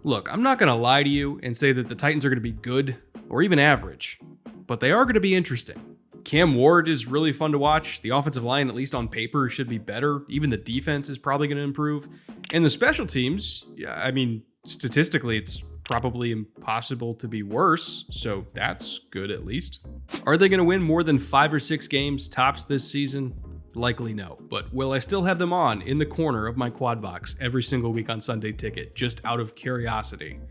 Look, I'm not going to lie to you and say that the Titans are going to be good or even average, but they are going to be interesting. Cam Ward is really fun to watch. The offensive line, at least on paper, should be better. Even the defense is probably going to improve. And the special teams, statistically, it's probably impossible to be worse, so that's good at least. Are they going to win more than 5 or 6 games tops this season? Likely no, but will I still have them on in the corner of my quad box every single week on Sunday Ticket, just out of curiosity?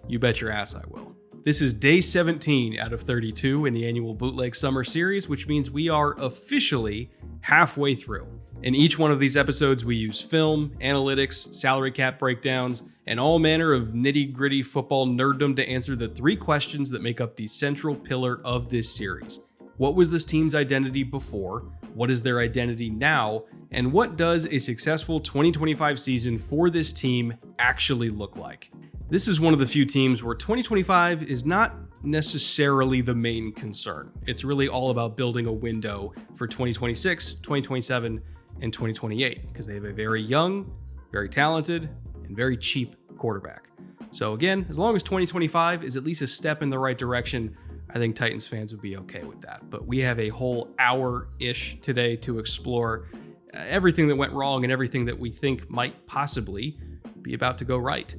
You bet your ass I will. This is day 17 out of 32 in the annual Bootleg Summer Series, which means we are officially halfway through. In each one of these episodes, we use film, analytics, salary cap breakdowns, and all manner of nitty-gritty football nerddom to answer the 3 questions that make up the central pillar of this series. What was this team's identity before? What is their identity now? And what does a successful 2025 season for this team actually look like? This is one of the few teams where 2025 is not necessarily the main concern. It's really all about building a window for 2026, 2027, and 2028, because they have a very young, very talented, and very cheap quarterback. So again, as long as 2025 is at least a step in the right direction, I think Titans fans would be okay with that. But we have a whole hour-ish today to explore everything that went wrong and everything that we think might possibly be about to go right.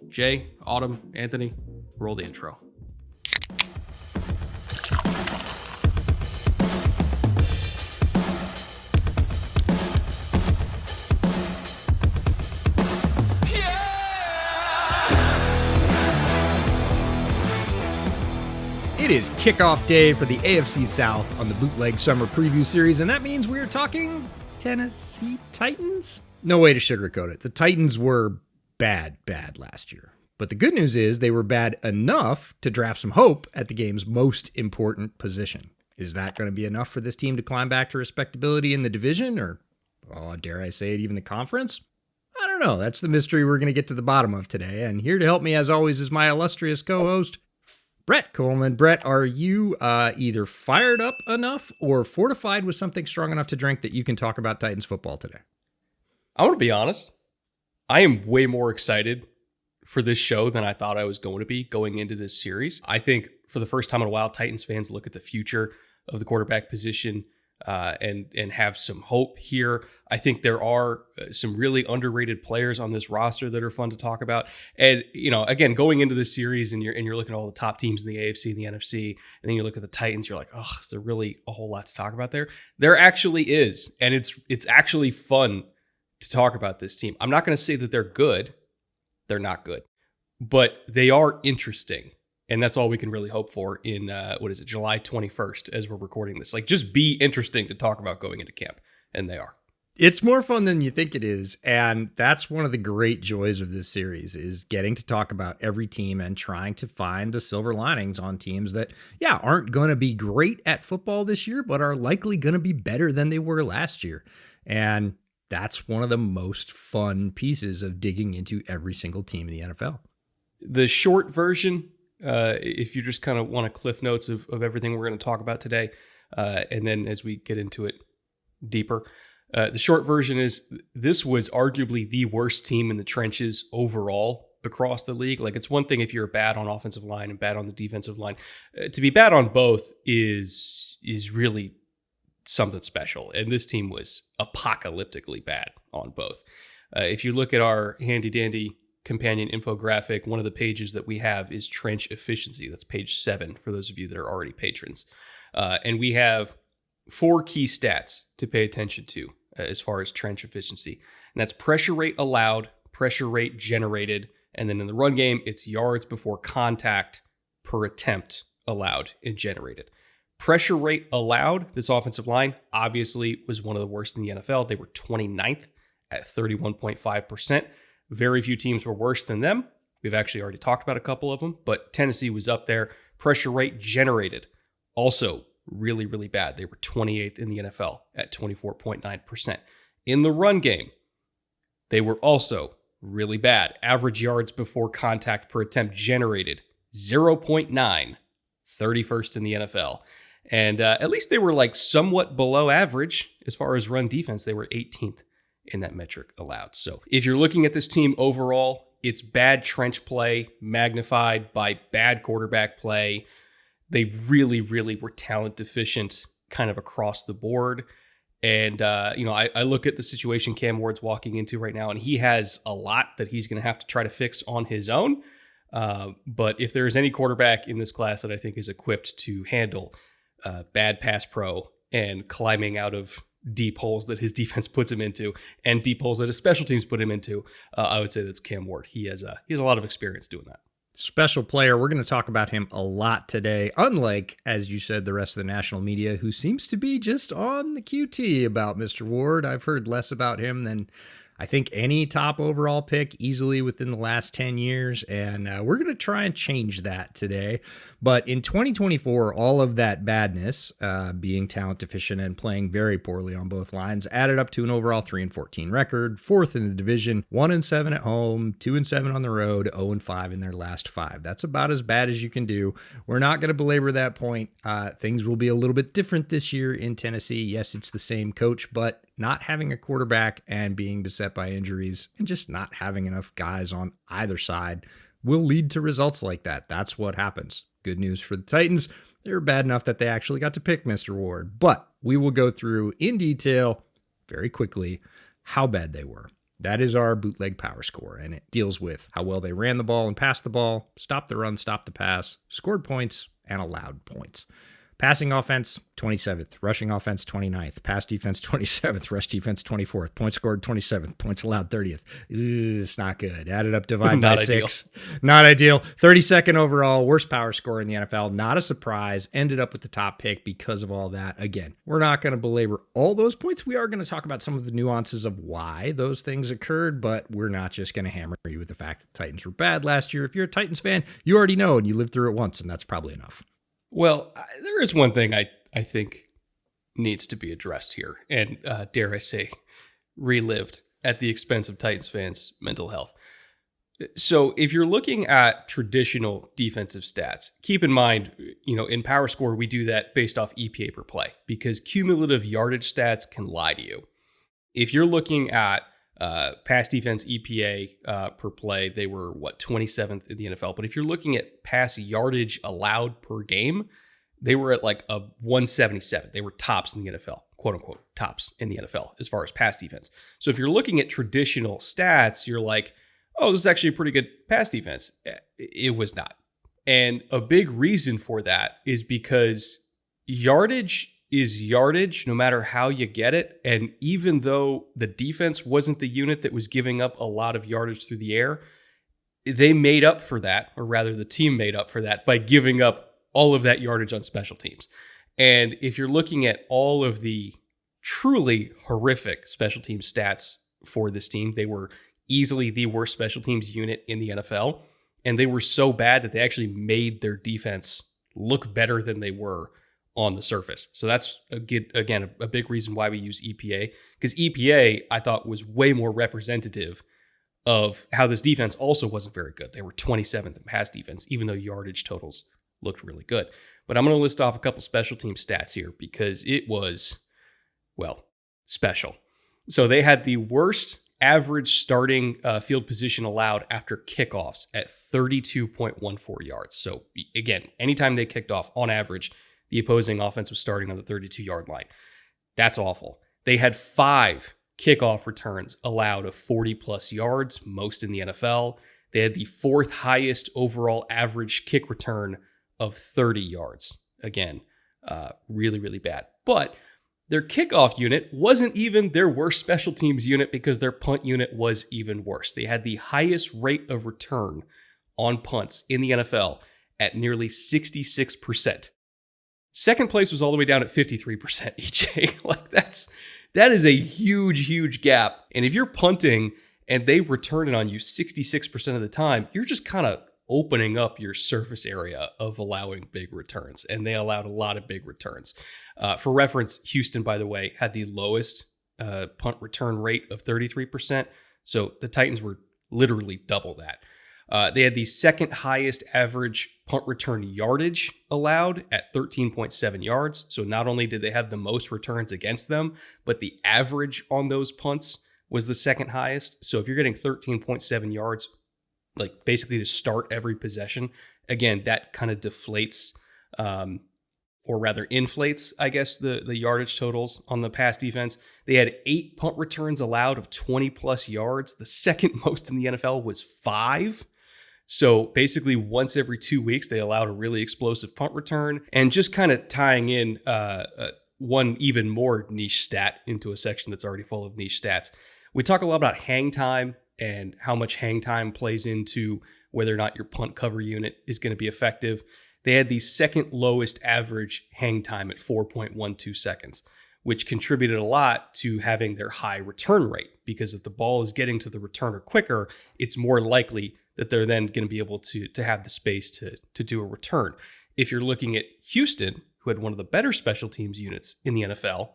Jay, Autumn, Anthony, roll the intro. It is kickoff day for the AFC South on the Bootleg Summer Preview Series, and that means we're talking Tennessee Titans? No way to sugarcoat it. The Titans were bad last year. But the good news is they were bad enough to draft some hope at the game's most important position. Is that going to be enough for this team to climb back to respectability in the division, or, dare I say it, even the conference? I don't know. That's the mystery we're going to get to the bottom of today. And here to help me, as always, is my illustrious co-host, Brett Coleman. Brett, are you either fired up enough or fortified with something strong enough to drink that you can talk about Titans football today? I want to be honest. I am way more excited for this show than I thought I was going to be going into this series. I think for the first time in a while, Titans fans look at the future of the quarterback position and have some hope here. I think there are some really underrated players on this roster that are fun to talk about. And, again, going into this series and you're looking at all the top teams in the AFC and the NFC, and then you look at the Titans, you're like, oh, is there really a whole lot to talk about there? There actually is. And it's actually fun to talk about this team. I'm not going to say that they're good. They're not good, but they are interesting. And that's all we can really hope for in, July 21st as we're recording this. Like, just be interesting to talk about going into camp. And they are. It's more fun than you think it is. And that's one of the great joys of this series, is getting to talk about every team and trying to find the silver linings on teams that, aren't going to be great at football this year, but are likely going to be better than they were last year. And that's one of the most fun pieces of digging into every single team in the NFL. The short version, if you just kind of want a cliff notes of everything we're going to talk about today, and then as we get into it deeper, the short version is this was arguably the worst team in the trenches overall across the league. Like, it's one thing if you're bad on offensive line and bad on the defensive line. To be bad on both is really something special. And this team was apocalyptically bad on both. If you look at our handy dandy companion infographic, one of the pages that we have is trench efficiency. That's page 7 for those of you that are already patrons. And we have 4 key stats to pay attention to as far as trench efficiency. And that's pressure rate allowed, pressure rate generated, and then in the run game, it's yards before contact per attempt allowed and generated. Pressure rate allowed, this offensive line obviously was one of the worst in the NFL. They were 29th at 31.5%. Very few teams were worse than them. We've actually already talked about a couple of them, but Tennessee was up there. Pressure rate generated, also really, really bad. They were 28th in the NFL at 24.9%. In the run game, they were also really bad. Average yards before contact per attempt generated, 0.9, 31st in the NFL. And at least they were like somewhat below average as far as run defense. They were 18th in that metric allowed. So if you're looking at this team overall, it's bad trench play magnified by bad quarterback play. They really, really were talent deficient kind of across the board. And, I look at the situation Cam Ward's walking into right now, and he has a lot that he's going to have to try to fix on his own. But if there is any quarterback in this class that I think is equipped to handle bad pass pro and climbing out of deep holes that his defense puts him into and deep holes that his special teams put him into, I would say that's Cam Ward. He has a lot of experience doing that. Special player. We're going to talk about him a lot today, unlike, as you said, the rest of the national media, who seems to be just on the QT about Mr. Ward. I've heard less about him than I think any top overall pick easily within the last 10 years, and we're going to try and change that today. But in 2024, all of that badness, being talent deficient and playing very poorly on both lines, added up to an overall 3-14 record, fourth in the division, 1-7 at home, 2-7 on the road, 0-5 in their last 5. That's about as bad as you can do. We're not going to belabor that point. Things will be a little bit different this year in Tennessee. Yes, it's the same coach, but not having a quarterback and being beset by injuries and just not having enough guys on either side will lead to results like that. That's what happens. Good news for the Titans. They were bad enough that they actually got to pick Mr. Ward, but we will go through in detail very quickly how bad they were. That is our bootleg power score, and it deals with how well they ran the ball and passed the ball, stopped the run, stopped the pass, scored points, and allowed points. Passing offense, 27th. Rushing offense, 29th. Pass defense, 27th. Rush defense, 24th. Points scored, 27th. Points allowed, 30th. It's not good. Added up, divide by 6. Not ideal. 32nd overall. Worst power score in the NFL. Not a surprise. Ended up with the top pick because of all that. Again, we're not going to belabor all those points. We are going to talk about some of the nuances of why those things occurred, but we're not just going to hammer you with the fact that the Titans were bad last year. If you're a Titans fan, you already know, and you lived through it once, and that's probably enough. Well, there is one thing I think needs to be addressed here, and dare I say, relived at the expense of Titans fans' mental health. So if you're looking at traditional defensive stats, keep in mind, in Power Score, we do that based off EPA per play because cumulative yardage stats can lie to you. If you're looking at pass defense EPA per play, they were 27th in the NFL. But if you're looking at pass yardage allowed per game, they were at like a 177. They were tops in the NFL, quote unquote, tops in the NFL as far as pass defense. So if you're looking at traditional stats, you're like, oh, this is actually a pretty good pass defense. It was not. And a big reason for that is because yardage is yardage no matter how you get it. And even though the defense wasn't the unit that was giving up a lot of yardage through the air, they made up for that, or rather the team made up for that by giving up all of that yardage on special teams. And if you're looking at all of the truly horrific special team stats for this team, they were easily the worst special teams unit in the NFL. And they were so bad that they actually made their defense look better than they were on the surface. So that's, again, a big reason why we use EPA, because EPA, I thought, was way more representative of how this defense also wasn't very good. They were 27th in pass defense, even though yardage totals looked really good. But I'm going to list off a couple special team stats here because it was, special. So they had the worst average starting field position allowed after kickoffs at 32.14 yards. So again, anytime they kicked off, on average, the opposing offense was starting on the 32-yard line. That's awful. They had 5 kickoff returns allowed of 40-plus yards, most in the NFL. They had the 4th highest overall average kick return of 30 yards. Again, really, really bad. But their kickoff unit wasn't even their worst special teams unit because their punt unit was even worse. They had the highest rate of return on punts in the NFL at nearly 66%. Second place was all the way down at 53%, EJ. That is a huge, huge gap. And if you're punting and they return it on you 66% of the time, you're just kind of opening up your surface area of allowing big returns. And they allowed a lot of big returns. For reference, Houston, by the way, had the lowest punt return rate of 33%. So the Titans were literally double that. They had the second highest average punt return yardage allowed at 13.7 yards. So not only did they have the most returns against them, but the average on those punts was the second highest. So if you're getting 13.7 yards like basically to start every possession. Again, that kind of deflates, or rather inflates, I guess, the yardage totals on the pass defense. They had 8 punt returns allowed of 20 plus yards. The second most in the NFL was 5. So basically once every 2 weeks, they allowed a really explosive punt return. And just kind of tying in one even more niche stat into a section that's already full of niche stats. We talk a lot about hang time and how much hang time plays into whether or not your punt cover unit is going to be effective. They had the second lowest average hang time at 4.12 seconds, which contributed a lot to having their high return rate, because if the ball is getting to the returner quicker, it's more likely that they're then going to be able to have the space to do a return. If you're looking at Houston, who had one of the better special teams units in the NFL,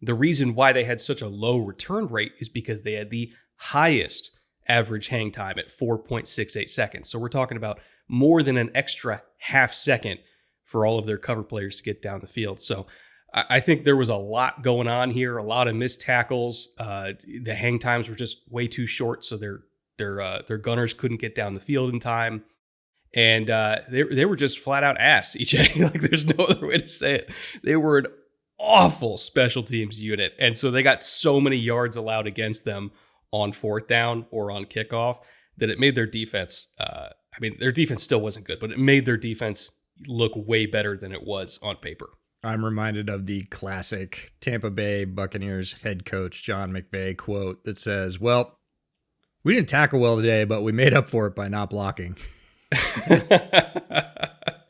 the reason why they had such a low return rate is because they had the highest average hang time at 4.68 seconds. So we're talking about more than an extra half second for all of their cover players to get down the field. So I think there was a lot going on here, a lot of missed tackles. The hang times were just way too short, so their gunners couldn't get down the field in time. And they were just flat out ass, EJ. Like, there's no other way to say it. They were an awful special teams unit. And so they got so many yards allowed against them on fourth down or on kickoff that it made their defense, their defense still wasn't good, but it made their defense look way better than it was on paper. I'm reminded of the classic Tampa Bay Buccaneers head coach John McVay quote that says, "Well, we didn't tackle well today, but we made up for it by not blocking."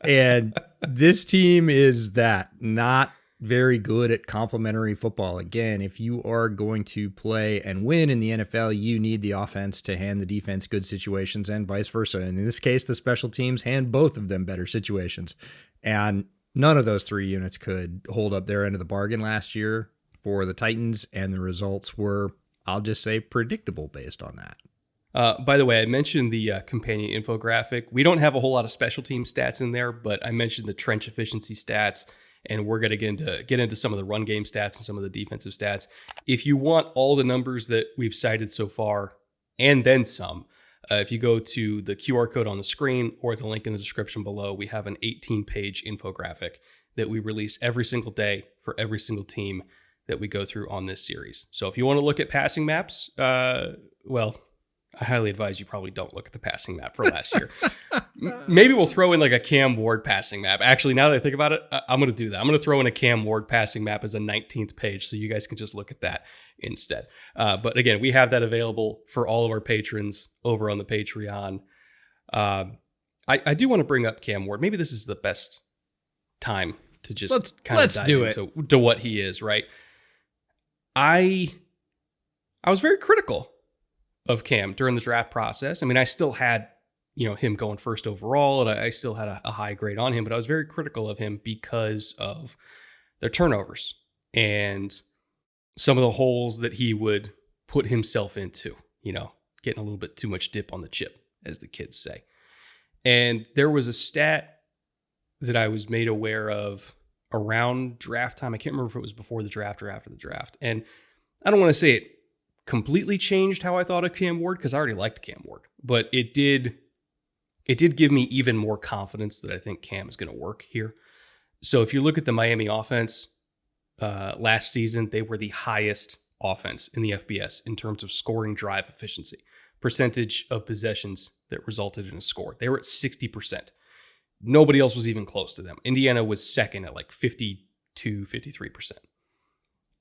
And this team is not very good at complementary football. Again, if you are going to play and win in the NFL, you need the offense to hand the defense good situations and vice versa. And in this case, the special teams hand both of them better situations. And none of those three units could hold up their end of the bargain last year for the Titans, and the results were, I'll just say, predictable based on that. By the way, I mentioned the companion infographic. We don't have a whole lot of special team stats in there, but I mentioned the trench efficiency stats, and we're going to get into some of the run game stats and some of the defensive stats. If you want all the numbers that we've cited so far, and then some, if you go to the QR code on the screen or the link in the description below, we have an 18-page infographic that we release every single day for every single team that we go through on this series. So if you want to look at passing maps, I highly advise you probably don't look at the passing map for last year. Maybe we'll throw in like a Cam Ward passing map. Actually, now that I think about it, I'm going to do that. I'm going to throw in a Cam Ward passing map as a 19th page so you guys can just look at that instead. But again, we have that available for all of our patrons over on the Patreon. I do want to bring up Cam Ward. Maybe this is the best time to just let's do it to what he is, right? I was very critical of Cam during the draft process. I mean, I still had, him going first overall, and I still had a high grade on him, but I was very critical of him because of their turnovers and some of the holes that he would put himself into, getting a little bit too much dip on the chip, as the kids say. And there was a stat that I was made aware of around draft time. I can't remember if it was before the draft or after the draft. And I don't want to say it completely changed how I thought of Cam Ward, because I already liked Cam Ward, but it did give me even more confidence that I think Cam is going to work here. So if you look at the Miami offense last season, they were the highest offense in the FBS in terms of scoring drive efficiency, percentage of possessions that resulted in a score. They were at 60%. Nobody else was even close to them. Indiana was second at like 52, 53%.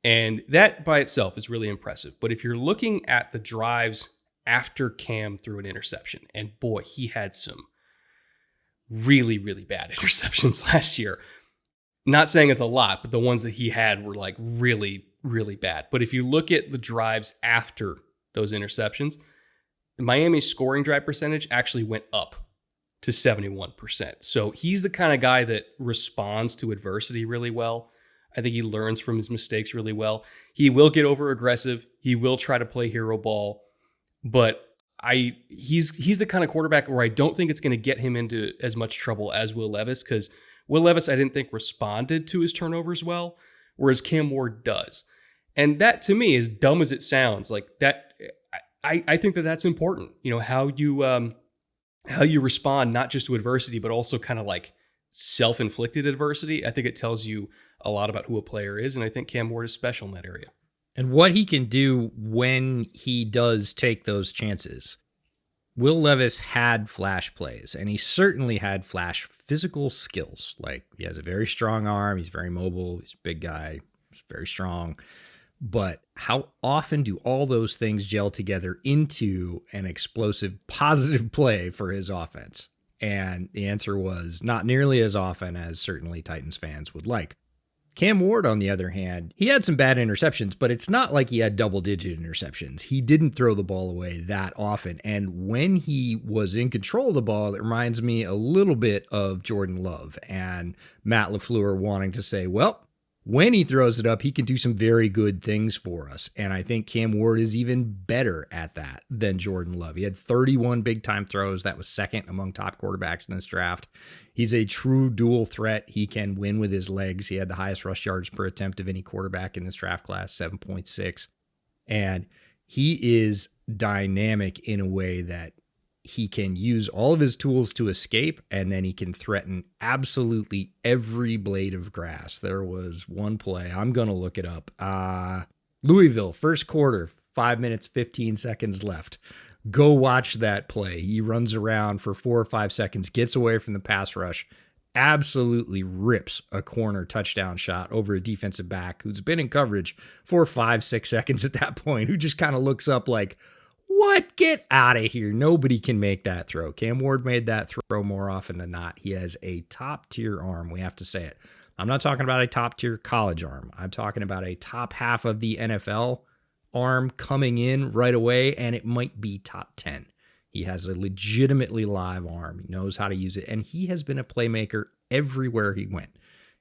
And that by itself is really impressive. But if you're looking at the drives after Cam threw an interception, and boy, he had some really, really bad interceptions last year. Not saying it's a lot, but the ones that he had were like really, really bad. But if you look at the drives after those interceptions, Miami's scoring drive percentage actually went up to 71%. So he's the kind of guy that responds to adversity really well. I think he learns from his mistakes really well. He will get over aggressive. He will try to play hero ball, but he's the kind of quarterback where I don't think it's going to get him into as much trouble as Will Levis, because Will Levis, I didn't think, responded to his turnovers well, whereas Cam Ward does. And that, to me, as dumb as it sounds, like that, I think that that's important. How you how you respond not just to adversity, but also kind of like self-inflicted adversity. I think it tells you a lot about who a player is, and I think Cam Ward is special in that area. And what he can do when he does take those chances. Will Levis had flash plays, and he certainly had flash physical skills. Like, he has a very strong arm, he's very mobile, he's a big guy, he's very strong. But how often do all those things gel together into an explosive, positive play for his offense? And the answer was not nearly as often as certainly Titans fans would like. Cam Ward, on the other hand, he had some bad interceptions, but it's not like he had double-digit interceptions. He didn't throw the ball away that often. And when he was in control of the ball, it reminds me a little bit of Jordan Love and Matt LaFleur wanting to say, well, when he throws it up, he can do some very good things for us. And I think Cam Ward is even better at that than Jordan Love. He had 31 big-time throws. That was second among top quarterbacks in this draft. He's a true dual threat. He can win with his legs. He had the highest rush yards per attempt of any quarterback in this draft class, 7.6. And he is dynamic in a way that he can use all of his tools to escape, and then he can threaten absolutely every blade of grass. There was one play, I'm going to look it up. Louisville, first quarter, 5 minutes, 15 seconds left. Go watch that play. He runs around for 4 or 5 seconds, gets away from the pass rush, absolutely rips a corner touchdown shot over a defensive back who's been in coverage for 5, 6 seconds at that point, who just kind of looks up like, what? Get out of here. Nobody can make that throw. Cam Ward made that throw more often than not. He has a top-tier arm. We have to say it. I'm not talking about a top-tier college arm. I'm talking about a top half of the NFL arm coming in right away, and it might be top 10. He has a legitimately live arm. He knows how to use it, and he has been a playmaker everywhere he went.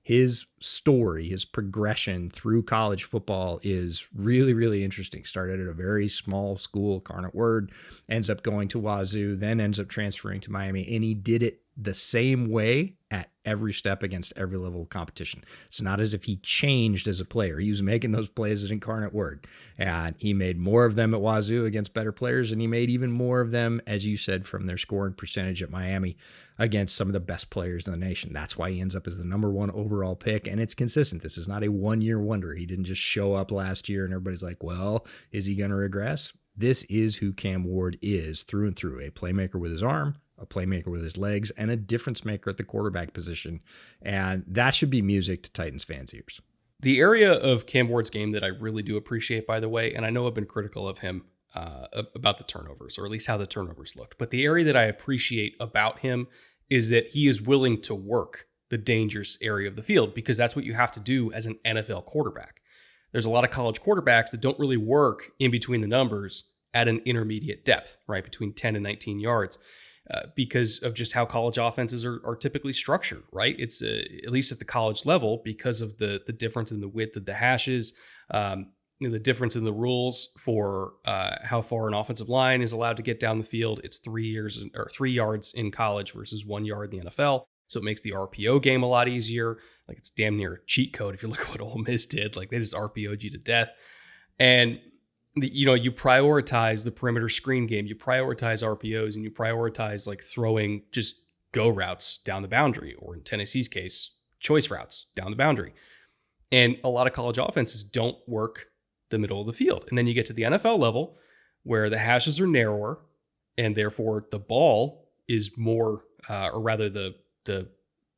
His story, his progression through college football is really, really interesting. Started at a very small school, Carnot Word, ends up going to Wazoo, then ends up transferring to Miami, and he did it the same way at every step against every level of competition. It's not as if he changed as a player. He was making those plays at Incarnate Word, and he made more of them at Wazoo against better players, and he made even more of them, as you said, from their scoring percentage at Miami against some of the best players in the nation. That's why he ends up as the number 1 overall pick, and it's consistent. This is not a one-year wonder. He didn't just show up last year and everybody's like, well, is he going to regress? This is who Cam Ward is through and through, a playmaker with his arm, a playmaker with his legs, and a difference maker at the quarterback position. And that should be music to Titans fans' ears. The area of Cam Ward's game that I really do appreciate, by the way, and I know I've been critical of him about the turnovers, or at least how the turnovers looked, but the area that I appreciate about him is that he is willing to work the dangerous area of the field, because that's what you have to do as an NFL quarterback. There's a lot of college quarterbacks that don't really work in between the numbers at an intermediate depth, right, between 10 and 19 yards. Because of just how college offenses are typically structured, right? It's at least at the college level, because of the difference in the width of the hashes, the difference in the rules for how far an offensive line is allowed to get down the field. It's 3 yards in college versus 1 yard in the NFL. So it makes the RPO game a lot easier. Like, it's damn near a cheat code if you look at what Ole Miss did. Like, they just RPO'd you to death. And you prioritize the perimeter screen game, you prioritize RPOs, and you prioritize like throwing just go routes down the boundary, or in Tennessee's case, choice routes down the boundary. And a lot of college offenses don't work the middle of the field. And then you get to the NFL level where the hashes are narrower, and therefore the ball is more, or rather the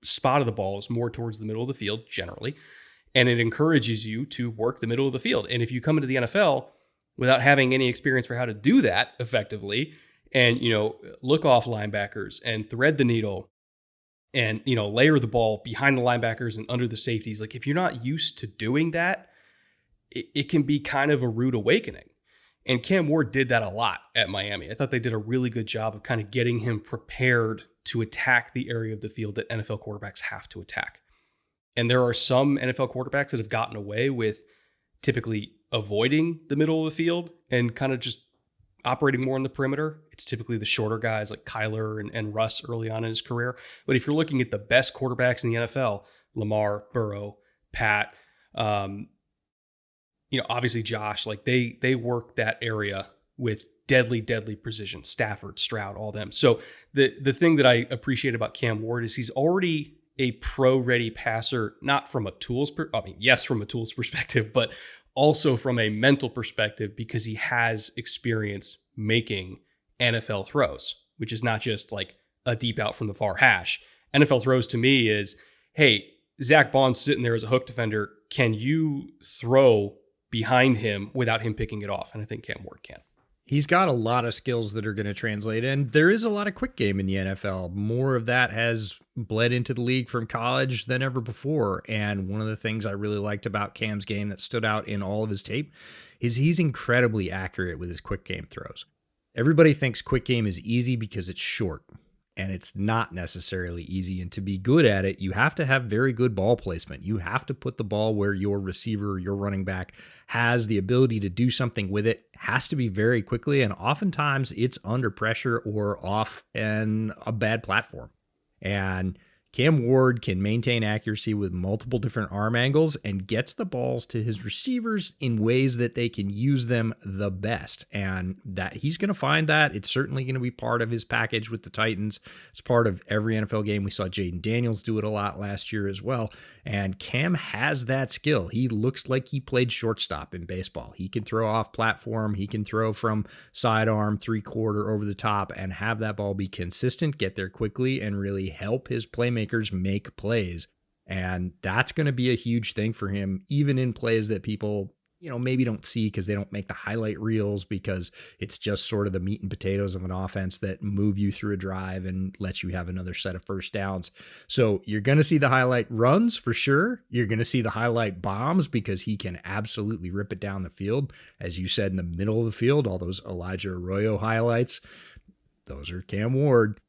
spot of the ball is more towards the middle of the field generally. And it encourages you to work the middle of the field. And if you come into the NFL without having any experience for how to do that effectively, and, look off linebackers and thread the needle and, layer the ball behind the linebackers and under the safeties, like, if you're not used to doing that, it can be kind of a rude awakening. And Cam Ward did that a lot at Miami. I thought they did a really good job of kind of getting him prepared to attack the area of the field that NFL quarterbacks have to attack. And there are some NFL quarterbacks that have gotten away with typically avoiding the middle of the field and kind of just operating more on the perimeter. It's typically the shorter guys like Kyler and Russ early on in his career. But if you're looking at the best quarterbacks in the NFL, Lamar, Burrow, Pat, obviously Josh, like they work that area with deadly precision. Stafford, Stroud, all them. So the thing that I appreciate about Cam Ward is he's already a pro-ready passer, not from a tools, yes, from a tools perspective, but also from a mental perspective because he has experience making NFL throws, which is not just like a deep out from the far hash. NFL throws to me is, hey, Zach Bond's sitting there as a hook defender. Can you throw behind him without him picking it off? And I think Cam Ward can. He's got a lot of skills that are going to translate, and there is a lot of quick game in the NFL. More of that has bled into the league from college than ever before. And one of the things I really liked about Cam's game that stood out in all of his tape is he's incredibly accurate with his quick game throws. Everybody thinks quick game is easy because it's short, and it's not necessarily easy. And to be good at it, you have to have very good ball placement. You have to put the ball where your receiver, your running back has the ability to do something with it. Has to be very quickly, and oftentimes it's under pressure or off and a bad platform. And Cam Ward can maintain accuracy with multiple different arm angles and gets the balls to his receivers in ways that they can use them the best. And that he's going to find that. It's certainly going to be part of his package with the Titans. It's part of every NFL game. We saw Jaden Daniels do it a lot last year as well. And Cam has that skill. He looks like he played shortstop in baseball. He can throw off platform. He can throw from sidearm, 3/4 over the top, and have that ball be consistent, get there quickly, and really help his playmakers make plays. And that's going to be a huge thing for him, even in plays that people, maybe don't see because they don't make the highlight reels because it's just sort of the meat and potatoes of an offense that move you through a drive and let you have another set of first downs. So you're going to see the highlight runs for sure. You're going to see the highlight bombs because he can absolutely rip it down the field. As you said, in the middle of the field, all those Elijah Arroyo highlights, those are Cam Ward.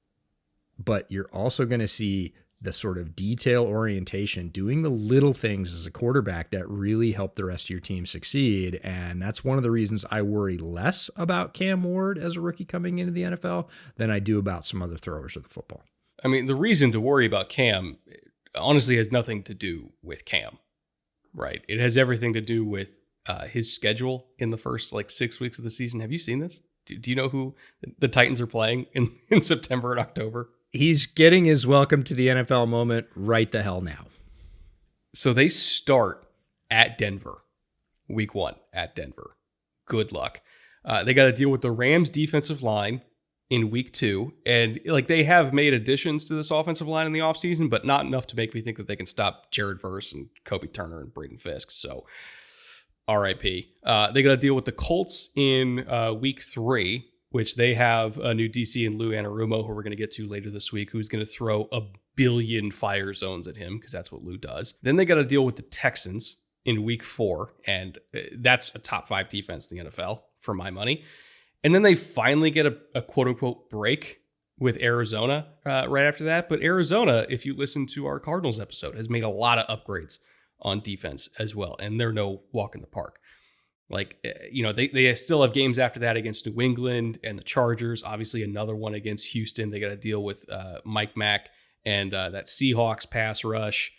But you're also going to see the sort of detail orientation, doing the little things as a quarterback that really help the rest of your team succeed. And that's one of the reasons I worry less about Cam Ward as a rookie coming into the NFL than I do about some other throwers of the football. I mean, the reason to worry about Cam honestly has nothing to do with Cam, right? It has everything to do with his schedule in the first 6 weeks of the season. Have you seen this? Do you know who the Titans are playing in September and October? He's getting his welcome to the NFL moment right the hell now. So they start at Denver, week 1 at Denver. Good luck. They got to deal with the Rams defensive line in week 2. And they have made additions to this offensive line in the offseason, but not enough to make me think that they can stop Jared Verse and Kobe Turner and Braden Fisk. So RIP. They got to deal with the Colts in week 3, which they have a new DC in Lou Anarumo, who we're going to get to later this week, who's going to throw a billion fire zones at him because that's what Lou does. Then they got to deal with the Texans in week 4, and that's a top 5 defense in the NFL for my money. And then they finally get a quote-unquote break with Arizona right after that. But Arizona, if you listen to our Cardinals episode, has made a lot of upgrades on defense as well, and they're no walk in the park. They still have games after that against New England and the Chargers. Obviously, another one against Houston. They got to deal with Mike Mack and that Seahawks pass rush.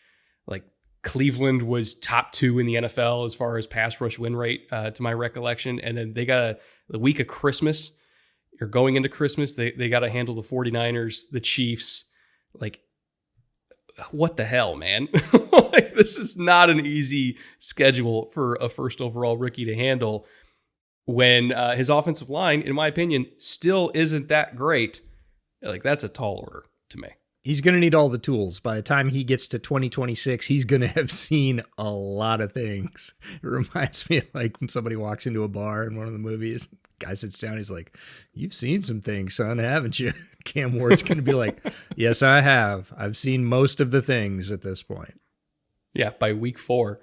Cleveland was top 2 in the NFL as far as pass rush win rate, to my recollection. And then they got the week of Christmas, or going into Christmas, they got to handle the 49ers, the Chiefs. What the hell, man? This is not an easy schedule for a first overall rookie to handle when his offensive line, in my opinion, still isn't that great. That's a tall order to me. He's going to need all the tools. By the time he gets to 2026, he's going to have seen a lot of things. It reminds me of when somebody walks into a bar in one of the movies, guy sits down, he's like, "You've seen some things, son, haven't you?" Cam Ward's going to be like, "Yes, I have. I've seen most of the things at this point." Yeah, by week 4.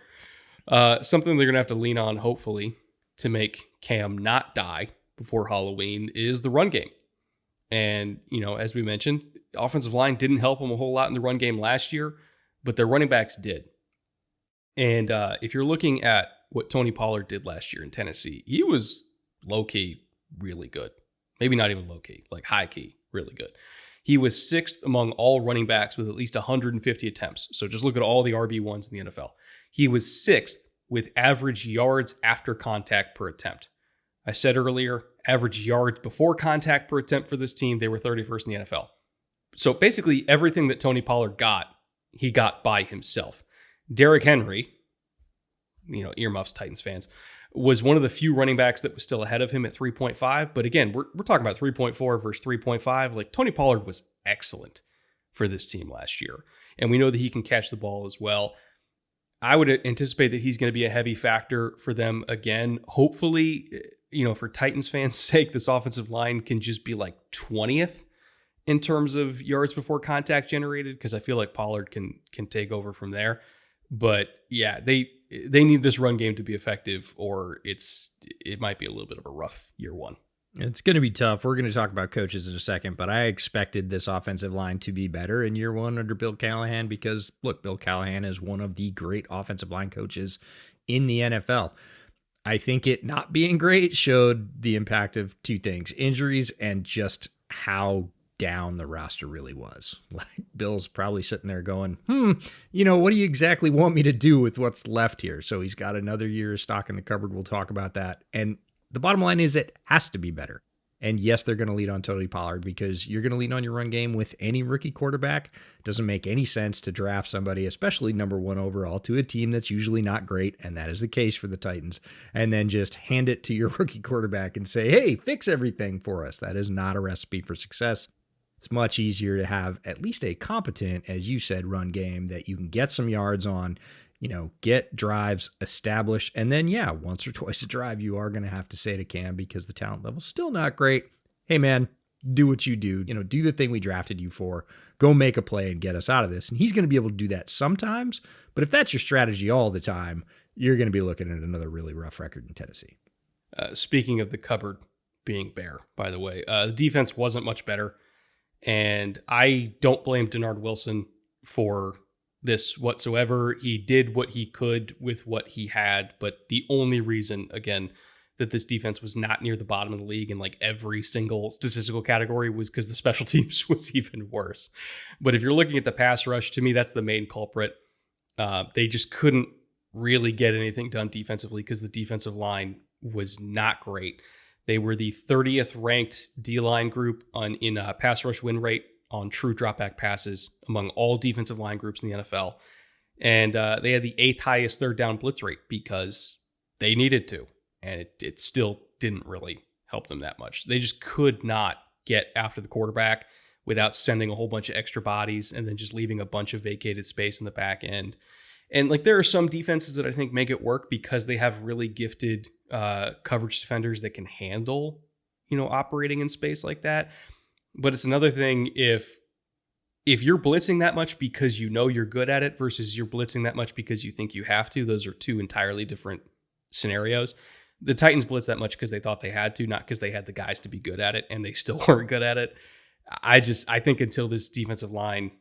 Something they're going to have to lean on, hopefully, to make Cam not die before Halloween is the run game. And, as we mentioned, the offensive line didn't help him a whole lot in the run game last year, but their running backs did. And if you're looking at what Tony Pollard did last year in Tennessee, he was low-key really good. Maybe not even low-key, high-key, really good. He was 6th among all running backs with at least 150 attempts. So just look at all the RB1s in the NFL. He was 6th with average yards after contact per attempt. I said earlier, average yards before contact per attempt for this team, they were 31st in the NFL. So basically everything that Tony Pollard got, he got by himself. Derrick Henry, earmuffs Titans fans, was one of the few running backs that was still ahead of him at 3.5. But again, we're talking about 3.4 versus 3.5. Like, Tony Pollard was excellent for this team last year. And we know that he can catch the ball as well. I would anticipate that he's going to be a heavy factor for them again. Hopefully, for Titans fans' sake, this offensive line can just be like 20th in terms of yards before contact generated, because I feel like Pollard can take over from there. But yeah, they need this run game to be effective, or it might be a little bit of a rough year one. It's going to be tough. We're going to talk about coaches in a second, but I expected this offensive line to be better in year one under Bill Callahan because, look, Bill Callahan is one of the great offensive line coaches in the NFL. I think it not being great showed the impact of two things: injuries and just how down the roster really was. Like, Bill's probably sitting there going, what do you exactly want me to do with what's left here? So he's got another year of stock in the cupboard. We'll talk about that. And the bottom line is it has to be better. And yes, they're going to lead on Tony Pollard because you're going to lead on your run game with any rookie quarterback. It doesn't make any sense to draft somebody, especially number 1 overall, to a team that's usually not great, and that is the case for the Titans, and then just hand it to your rookie quarterback and say, hey, fix everything for us. That is not a recipe for success. It's much easier to have at least a competent, as you said, run game that you can get some yards on, get drives established. And then, once or twice a drive, you are going to have to say to Cam, because the talent level's still not great, hey, man, do what you do. Do the thing we drafted you for. Go make a play and get us out of this. And he's going to be able to do that sometimes. But if that's your strategy all the time, you're going to be looking at another really rough record in Tennessee. Speaking of the cupboard being bare, by the way, the defense wasn't much better. And I don't blame Denard Wilson for this whatsoever. He did what he could with what he had, but the only reason, again, that this defense was not near the bottom of the league in like every single statistical category was because the special teams was even worse. But if you're looking at the pass rush, to me, that's the main culprit. They just couldn't really get anything done defensively because the defensive line was not great. They were the 30th ranked D-line group in pass rush win rate on true dropback passes among all defensive line groups in the NFL. And they had the 8th highest third down blitz rate because they needed to. And it still didn't really help them that much. They just could not get after the quarterback without sending a whole bunch of extra bodies and then just leaving a bunch of vacated space in the back end. And like, there are some defenses that I think make it work because they have really gifted coverage defenders that can handle, operating in space like that. But it's another thing if you're blitzing that much because you're good at it versus you're blitzing that much because you think you have to. Those are two entirely different scenarios. The Titans blitz that much because they thought they had to, not because they had the guys to be good at it, and they still weren't good at it. I think until this defensive line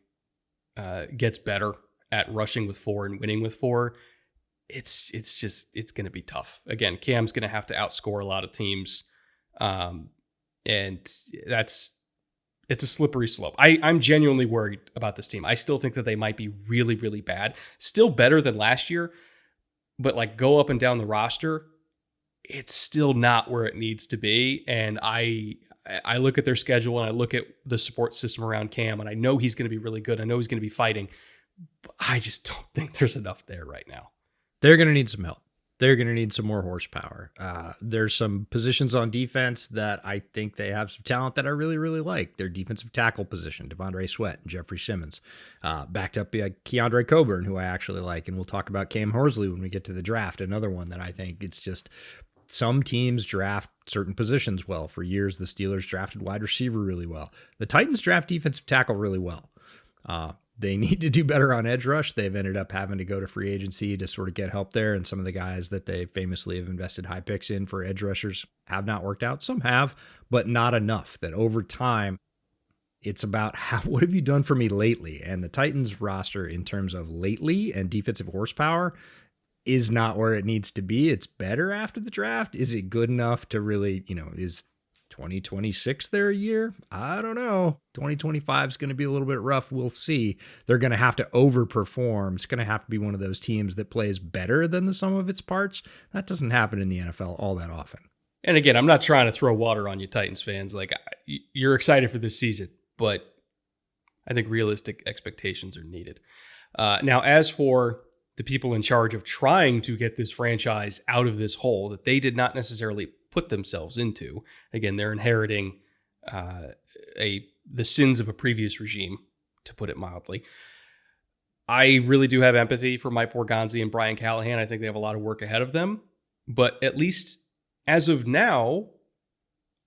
gets better at rushing with 4 and winning with 4, it's going to be tough. Again, Cam's going to have to outscore a lot of teams. And it's a slippery slope. I'm genuinely worried about this team. I still think that they might be really, really bad. Still better than last year, but like, go up and down the roster, it's still not where it needs to be. And I look at their schedule and I look at the support system around Cam, and I know he's going to be really good. I know he's going to be fighting, but I just don't think there's enough there right now. They're going to need some help. They're going to need some more horsepower. There's some positions on defense that I think they have some talent that I really, really like. Their defensive tackle position, Devondre Sweat and Jeffrey Simmons, backed up by Keandre Coburn, who I actually like. And we'll talk about Cam Horsley when we get to the draft. Another one that I think it's just some teams draft certain positions well. For years, the Steelers drafted wide receiver really well. The Titans draft defensive tackle really well. They need to do better on edge rush. They've ended up having to go to free agency to sort of get help there. And some of the guys that they famously have invested high picks in for edge rushers have not worked out. Some have, but not enough. That over time, it's about what have you done for me lately? And the Titans roster in terms of lately and defensive horsepower is not where it needs to be. It's better after the draft. Is it good enough to really, is 2026 their year? I don't know. 2025 is going to be a little bit rough. We'll see. They're going to have to overperform. It's going to have to be one of those teams that plays better than the sum of its parts. That doesn't happen in the NFL all that often. And again, I'm not trying to throw water on you Titans fans. Like, you're excited for this season, but I think realistic expectations are needed. Now, as for the people in charge of trying to get this franchise out of this hole that they did not necessarily put themselves into, again, they're inheriting the sins of a previous regime, to put it mildly. I really do have empathy for Mike Borgonzi and Brian Callahan. I think they have a lot of work ahead of them. But at least as of now,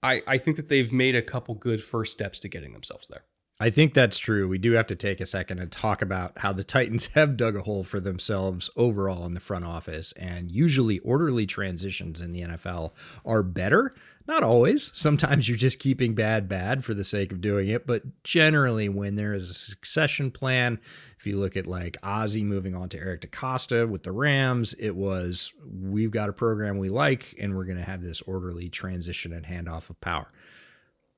I think that they've made a couple good first steps to getting themselves there. I think that's true. We do have to take a second and talk about how the Titans have dug a hole for themselves overall in the front office. And usually orderly transitions in the NFL are better. Not always. Sometimes you're just keeping bad for the sake of doing it. But generally, when there is a succession plan, if you look at like Ozzie moving on to Eric DeCosta with the Rams, it was, we've got a program we like, and we're going to have this orderly transition and handoff of power.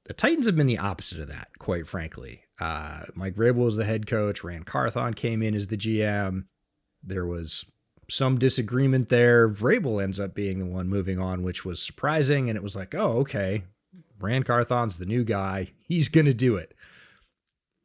The Titans have been the opposite of that, quite frankly. Mike Vrabel was the head coach. Rand Carthon came in as the GM. There was some disagreement there. Vrabel ends up being the one moving on, which was surprising. And it was like, oh, okay, Rand Carthon's the new guy. He's going to do it.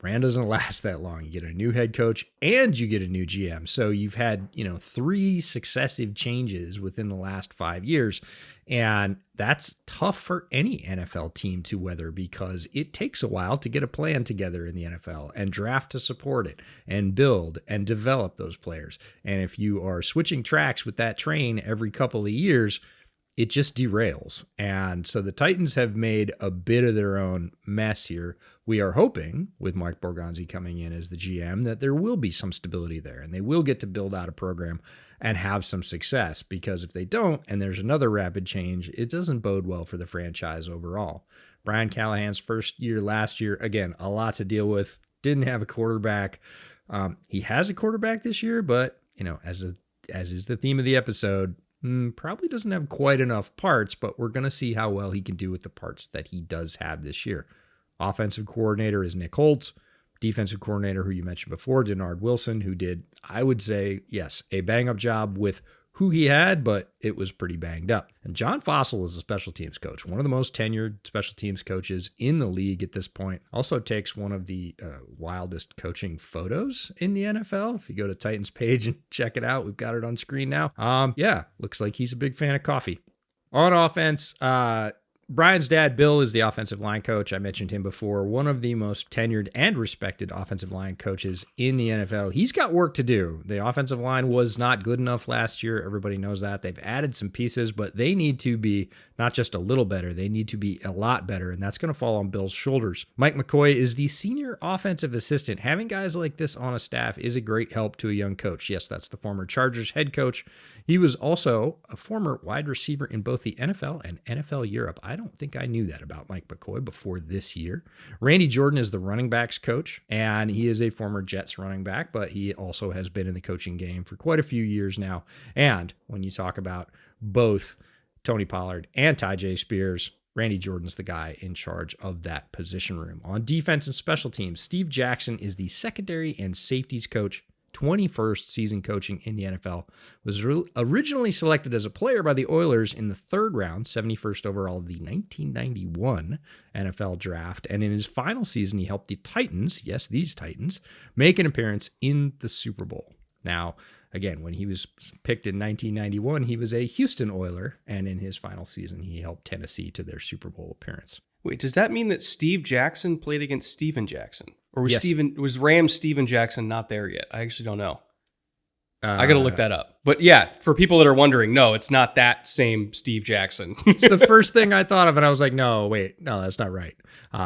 Rand doesn't last that long. You get a new head coach and you get a new GM. So you've had, 3 successive changes within the last 5 years. And that's tough for any NFL team to weather because it takes a while to get a plan together in the NFL and draft to support it and build and develop those players. And if you are switching tracks with that train every couple of years, it just derails. And so the Titans have made a bit of their own mess here. We are hoping, with Mike Borgonzi coming in as the GM, that there will be some stability there and they will get to build out a program and have some success, because if they don't and there's another rapid change, it doesn't bode well for the franchise overall. Brian Callahan's first year last year, again, a lot to deal with. Didn't have a quarterback. He has a quarterback this year, but as is the theme of the episode, probably doesn't have quite enough parts, but we're going to see how well he can do with the parts that he does have this year. Offensive coordinator is Nick Holtz. Defensive coordinator, who you mentioned before, Denard Wilson, who did, I would say, yes, a bang-up job with who he had, but it was pretty banged up. And John Fossil is a special teams coach, one of the most tenured special teams coaches in the league at this point. Also takes one of the wildest coaching photos in the NFL. If you go to Titans page and check it out, we've got it on screen now. Looks like he's a big fan of coffee. On offense, Brian's dad, Bill, is the offensive line coach. I mentioned him before. One of the most tenured and respected offensive line coaches in the NFL. He's got work to do. The offensive line was not good enough last year. Everybody knows that. They've added some pieces, but they need to be not just a little better. They need to be a lot better, and that's going to fall on Bill's shoulders. Mike McCoy is the senior offensive assistant. Having guys like this on a staff is a great help to a young coach. Yes, that's the former Chargers head coach. He was also a former wide receiver in both the NFL and NFL Europe. I don't think I knew that about Mike McCoy before this year. Randy Jordan is the running backs coach, and he is a former Jets running back, but he also has been in the coaching game for quite a few years now. And when you talk about both Tony Pollard and Tyjae Spears, Randy Jordan's the guy in charge of that position room. On defense and special teams, Steve Jackson is the secondary and safeties coach. 21st season coaching in the NFL, was originally selected as a player by the Oilers in the 3rd round, 71st overall of the 1991 NFL draft. And in his final season, he helped the Titans, yes, these Titans, make an appearance in the Super Bowl. Now, again, when he was picked in 1991, he was a Houston Oiler, and in his final season, he helped Tennessee to their Super Bowl appearance. Wait, does that mean that Steve Jackson played against Steven Jackson? Or was Yes. Rams Steven Jackson not there yet? I actually don't know. I got to look that up. But yeah, for people that are wondering, no, it's not that same Steve Jackson. It's the first thing I thought of, and I was like, no, that's not right.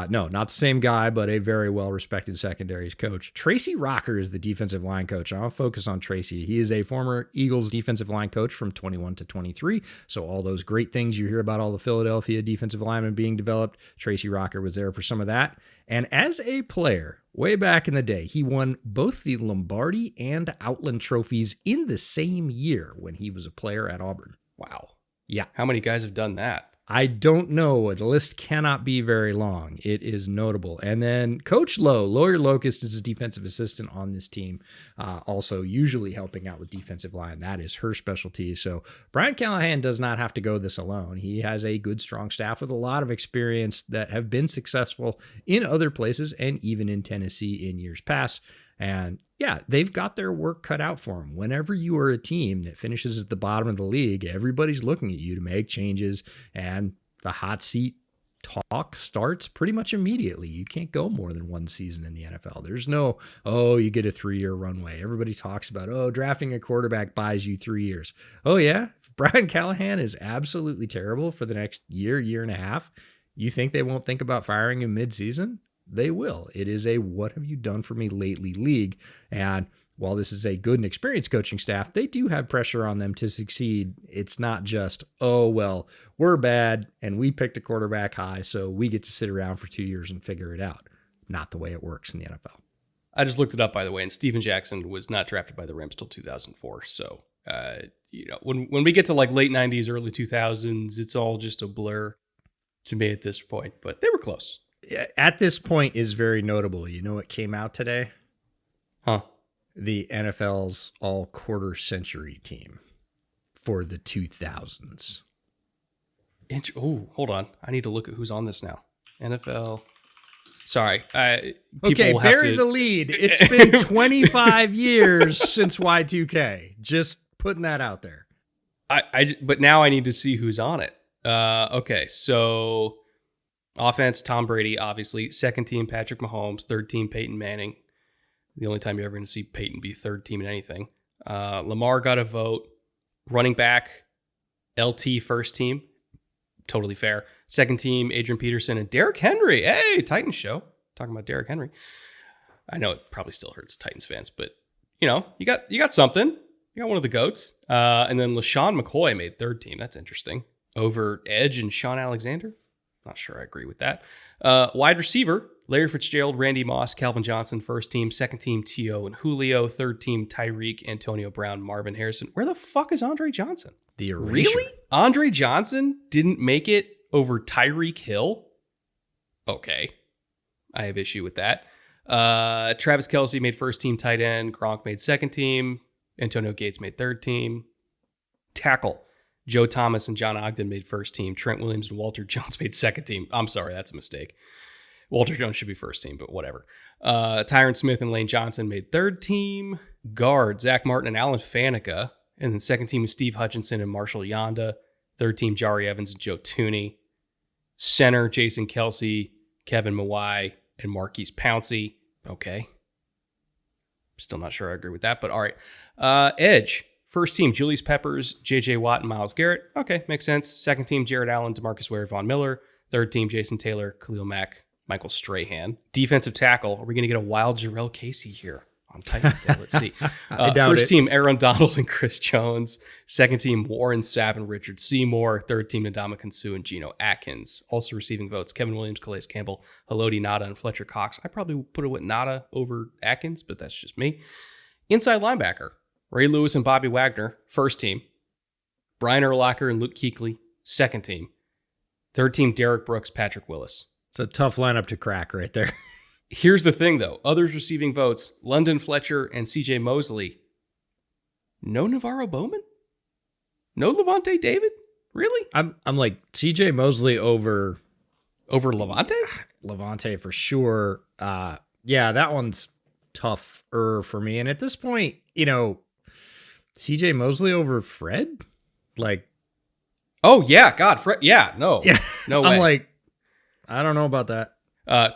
No, not the same guy, but a very well-respected secondaries coach. Tracy Rocker is the defensive line coach. I'll focus on Tracy. He is a former Eagles defensive line coach from 21 to 23. So all those great things you hear about all the Philadelphia defensive linemen being developed, Tracy Rocker was there for some of that. And as a player, way back in the day, he won both the Lombardi and Outland trophies in the same year when he was a player at Auburn. Wow. Yeah. How many guys have done that? I don't know. The list cannot be very long. It is notable. And then Coach Lowe, Lawyer Locust, is a defensive assistant on this team, also usually helping out with defensive line. That is her specialty. So Brian Callahan does not have to go this alone. He has a good, strong staff with a lot of experience that have been successful in other places and even in Tennessee in years past. And yeah, they've got their work cut out for them. Whenever you are a team that finishes at the bottom of the league, everybody's looking at you to make changes, and the hot seat talk starts pretty much immediately. You can't go more than one season in the NFL. There's no, oh, you get a 3-year runway. Everybody talks about, oh, drafting a quarterback buys you 3 years. Oh, yeah? If Brian Callahan is absolutely terrible for the next year, year and a half, you think they won't think about firing him mid-season? They will. It is a what have you done for me lately league. And while this is a good and experienced coaching staff, they do have pressure on them to succeed. It's not just, oh, well, we're bad and we picked a quarterback high, so we get to sit around for 2 years and figure it out. Not the way it works in the NFL. I just looked it up, by the way, and Steven Jackson was not drafted by the Rams till 2004. So, when we get to like late 90s, early 2000s, it's all just a blur to me at this point, but they were close. At this point is very notable. You know what came out today? Huh? The NFL's all quarter century team for the 2000s. Oh, hold on. I need to look at who's on this now. NFL. Sorry. Okay, bury the lead. It's been 25 years since Y2K. Just putting that out there. But now I need to see who's on it. Okay, so offense, Tom Brady, obviously. Second team, Patrick Mahomes. Third team, Peyton Manning. The only time you're ever going to see Peyton be third team in anything. Lamar got a vote. Running back, LT first team. Totally fair. Second team, Adrian Peterson and Derrick Henry. Hey, Titans show. Talking about Derrick Henry. I know it probably still hurts Titans fans, but you got something. You got one of the GOATs. And then LaShawn McCoy made third team. That's interesting. Over Edge and Sean Alexander. Not sure I agree with that. Wide receiver, Larry Fitzgerald, Randy Moss, Calvin Johnson, first team. Second team, T.O. and Julio. Third team, Tyreek, Antonio Brown, Marvin Harrison. Where the fuck is Andre Johnson? The erasure. Really? Andre Johnson didn't make it over Tyreek Hill? Okay. I have issue with that. Travis Kelce made first team tight end. Gronk made second team. Antonio Gates made third team. Tackle. Joe Thomas and John Ogden made first team. Trent Williams and Walter Jones made second team. I'm sorry, that's a mistake. Walter Jones should be first team, but whatever. Tyron Smith and Lane Johnson made third team. Guard, Zach Martin and Alan Faneca. And then second team was Steve Hutchinson and Marshall Yonda. Third team, Jari Evans and Joe Tooney. Center, Jason Kelsey, Kevin Mawai, and Marquise Pouncey. Okay. Still not sure I agree with that, but all right. Edge. First team, Julius Peppers, J.J. Watt, and Myles Garrett. Okay, makes sense. Second team, Jared Allen, DeMarcus Ware, Von Miller. Third team, Jason Taylor, Khalil Mack, Michael Strahan. Defensive tackle, are we going to get a wild Jarrell Casey here on Titans Day? Let's see. First team, Aaron Donald and Chris Jones. Second team, Warren Sapp and Richard Seymour. Third team, Ndamukong Suh and Geno Atkins. Also receiving votes, Kevin Williams, Calais Campbell, Haloti Ngata, and Fletcher Cox. I probably put it with Ngata over Atkins, but that's just me. Inside linebacker, Ray Lewis and Bobby Wagner, first team. Brian Urlacher and Luke Kuechly, second team. Third team, Derek Brooks, Patrick Willis. It's a tough lineup to crack right there. Here's the thing, though. Others receiving votes, London Fletcher and C.J. Mosley. No Navarro Bowman? No Levante David? Really? I'm like C.J. Mosley over Levante? Levante for sure. Yeah, that one's tougher for me. And at this point, CJ Mosley over Fred? Like, oh yeah, God, Fred. Yeah, no, yeah. No way. I'm like, I don't know about that.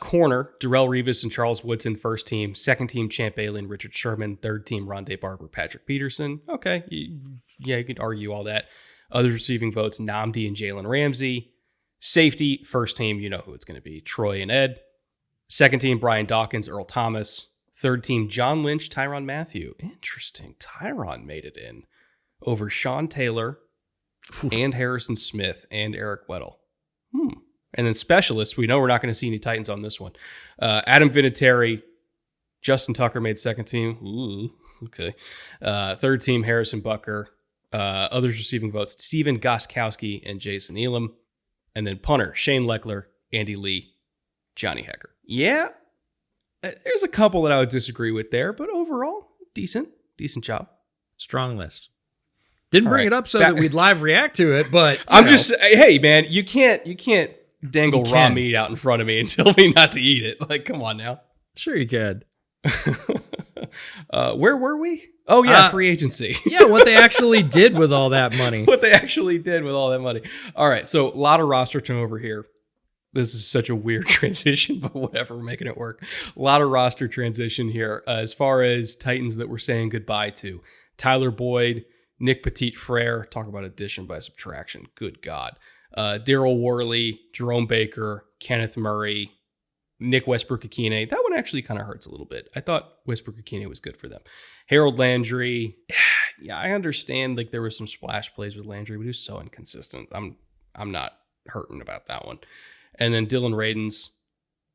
Corner, Darrell Revis and Charles Woodson, first team. Second team, Champ Bailey and Richard Sherman. Third team, Rondé Barber, Patrick Peterson. Okay, you could argue all that. Others receiving votes, Nnamdi and Jalen Ramsey. Safety, first team, you know who it's going to be, Troy and Ed. Second team, Brian Dawkins, Earl Thomas. Third team, John Lynch, Tyrann Mathieu. Interesting. Tyrann made it in over Sean Taylor and Harrison Smith and Eric Weddle. And then specialists, we know we're not going to see any Titans on this one. Adam Vinatieri, Justin Tucker made second team. Ooh, okay. Third team, Harrison Butker. Others receiving votes, Steven Gostkowski and Jason Elam. And then punter, Shane Leckler, Andy Lee, Johnny Hecker. Yeah, there's a couple that I would disagree with there, but overall, decent job. Strong list. Didn't bring it up so that we'd live react to it, but hey man, you can't dangle raw meat out in front of me and tell me not to eat it. Like, come on now. Sure you can. Where were we? Oh yeah, free agency. Yeah, what they actually did with all that money. All right, so a lot of roster turnover here. This is such a weird transition, but whatever, we're making it work. A lot of roster transition here. As far as Titans that we're saying goodbye to, Tyler Boyd, Nick Petit-Frere, talk about addition by subtraction. Good God. Daryl Worley, Jerome Baker, Kenneth Murray, Nick Westbrook-Akine. That one actually kind of hurts a little bit. I thought Westbrook-Akine was good for them. Harold Landry. Yeah, I understand like there was some splash plays with Landry, but he was so inconsistent. I'm not hurting about that one. And then Dylan Radins.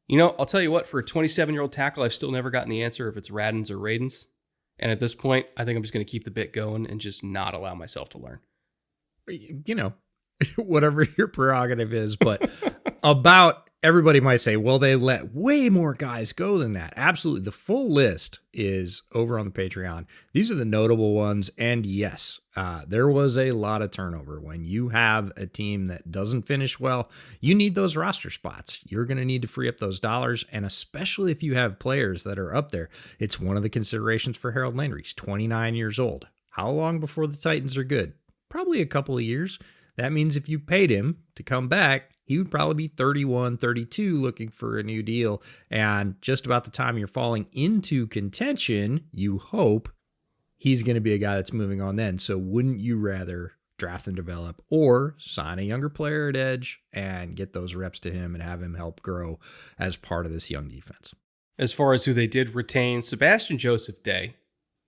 You know, I'll tell you what, for a 27-year-old tackle, I've still never gotten the answer if it's Radins or Radins. And at this point, I think I'm just going to keep the bit going and just not allow myself to learn. You know, whatever your prerogative is, but about everybody might say, well, they let way more guys go than that. Absolutely. The full list is over on the Patreon. These are the notable ones. And yes, there was a lot of turnover. When you have a team that doesn't finish well, you need those roster spots. You're going to need to free up those dollars. And especially if you have players that are up there, it's one of the considerations for Harold Landry. He's 29 years old. How long before the Titans are good? Probably a couple of years. That means if you paid him to come back, he would probably be 31, 32 looking for a new deal. And just about the time you're falling into contention, you hope he's going to be a guy that's moving on then. So wouldn't you rather draft and develop or sign a younger player at edge and get those reps to him and have him help grow as part of this young defense? As far as who they did retain, Sebastian Joseph Day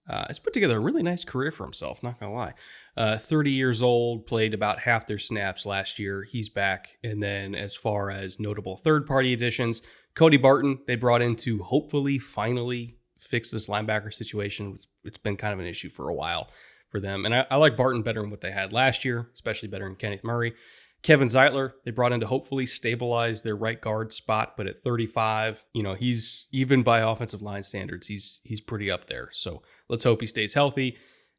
has put together a really nice career for himself, not going to lie. 30 years old, played about half their snaps last year. He's back. And then as far as notable third-party additions, Cody Barton, they brought in to hopefully finally fix this linebacker situation. It's been kind of an issue for a while for them. And I like Barton better than what they had last year, especially better than Kenneth Murray. Kevin Zeitler, they brought in to hopefully stabilize their right guard spot, but at 35, you know, he's even by offensive line standards, he's pretty up there. So let's hope he stays healthy.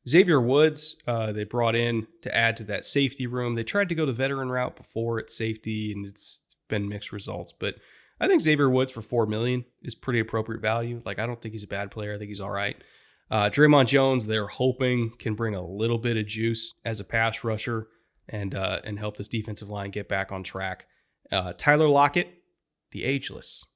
Xavier Woods, they brought in to add to that safety room. They tried to go the veteran route before at safety, and it's been mixed results. But I think Xavier Woods for $4 million is pretty appropriate value. Like, I don't think he's a bad player. I think he's all right. Draymond Jones, they're hoping can bring a little bit of juice as a pass rusher and help this defensive line get back on track. Tyler Lockett, the ageless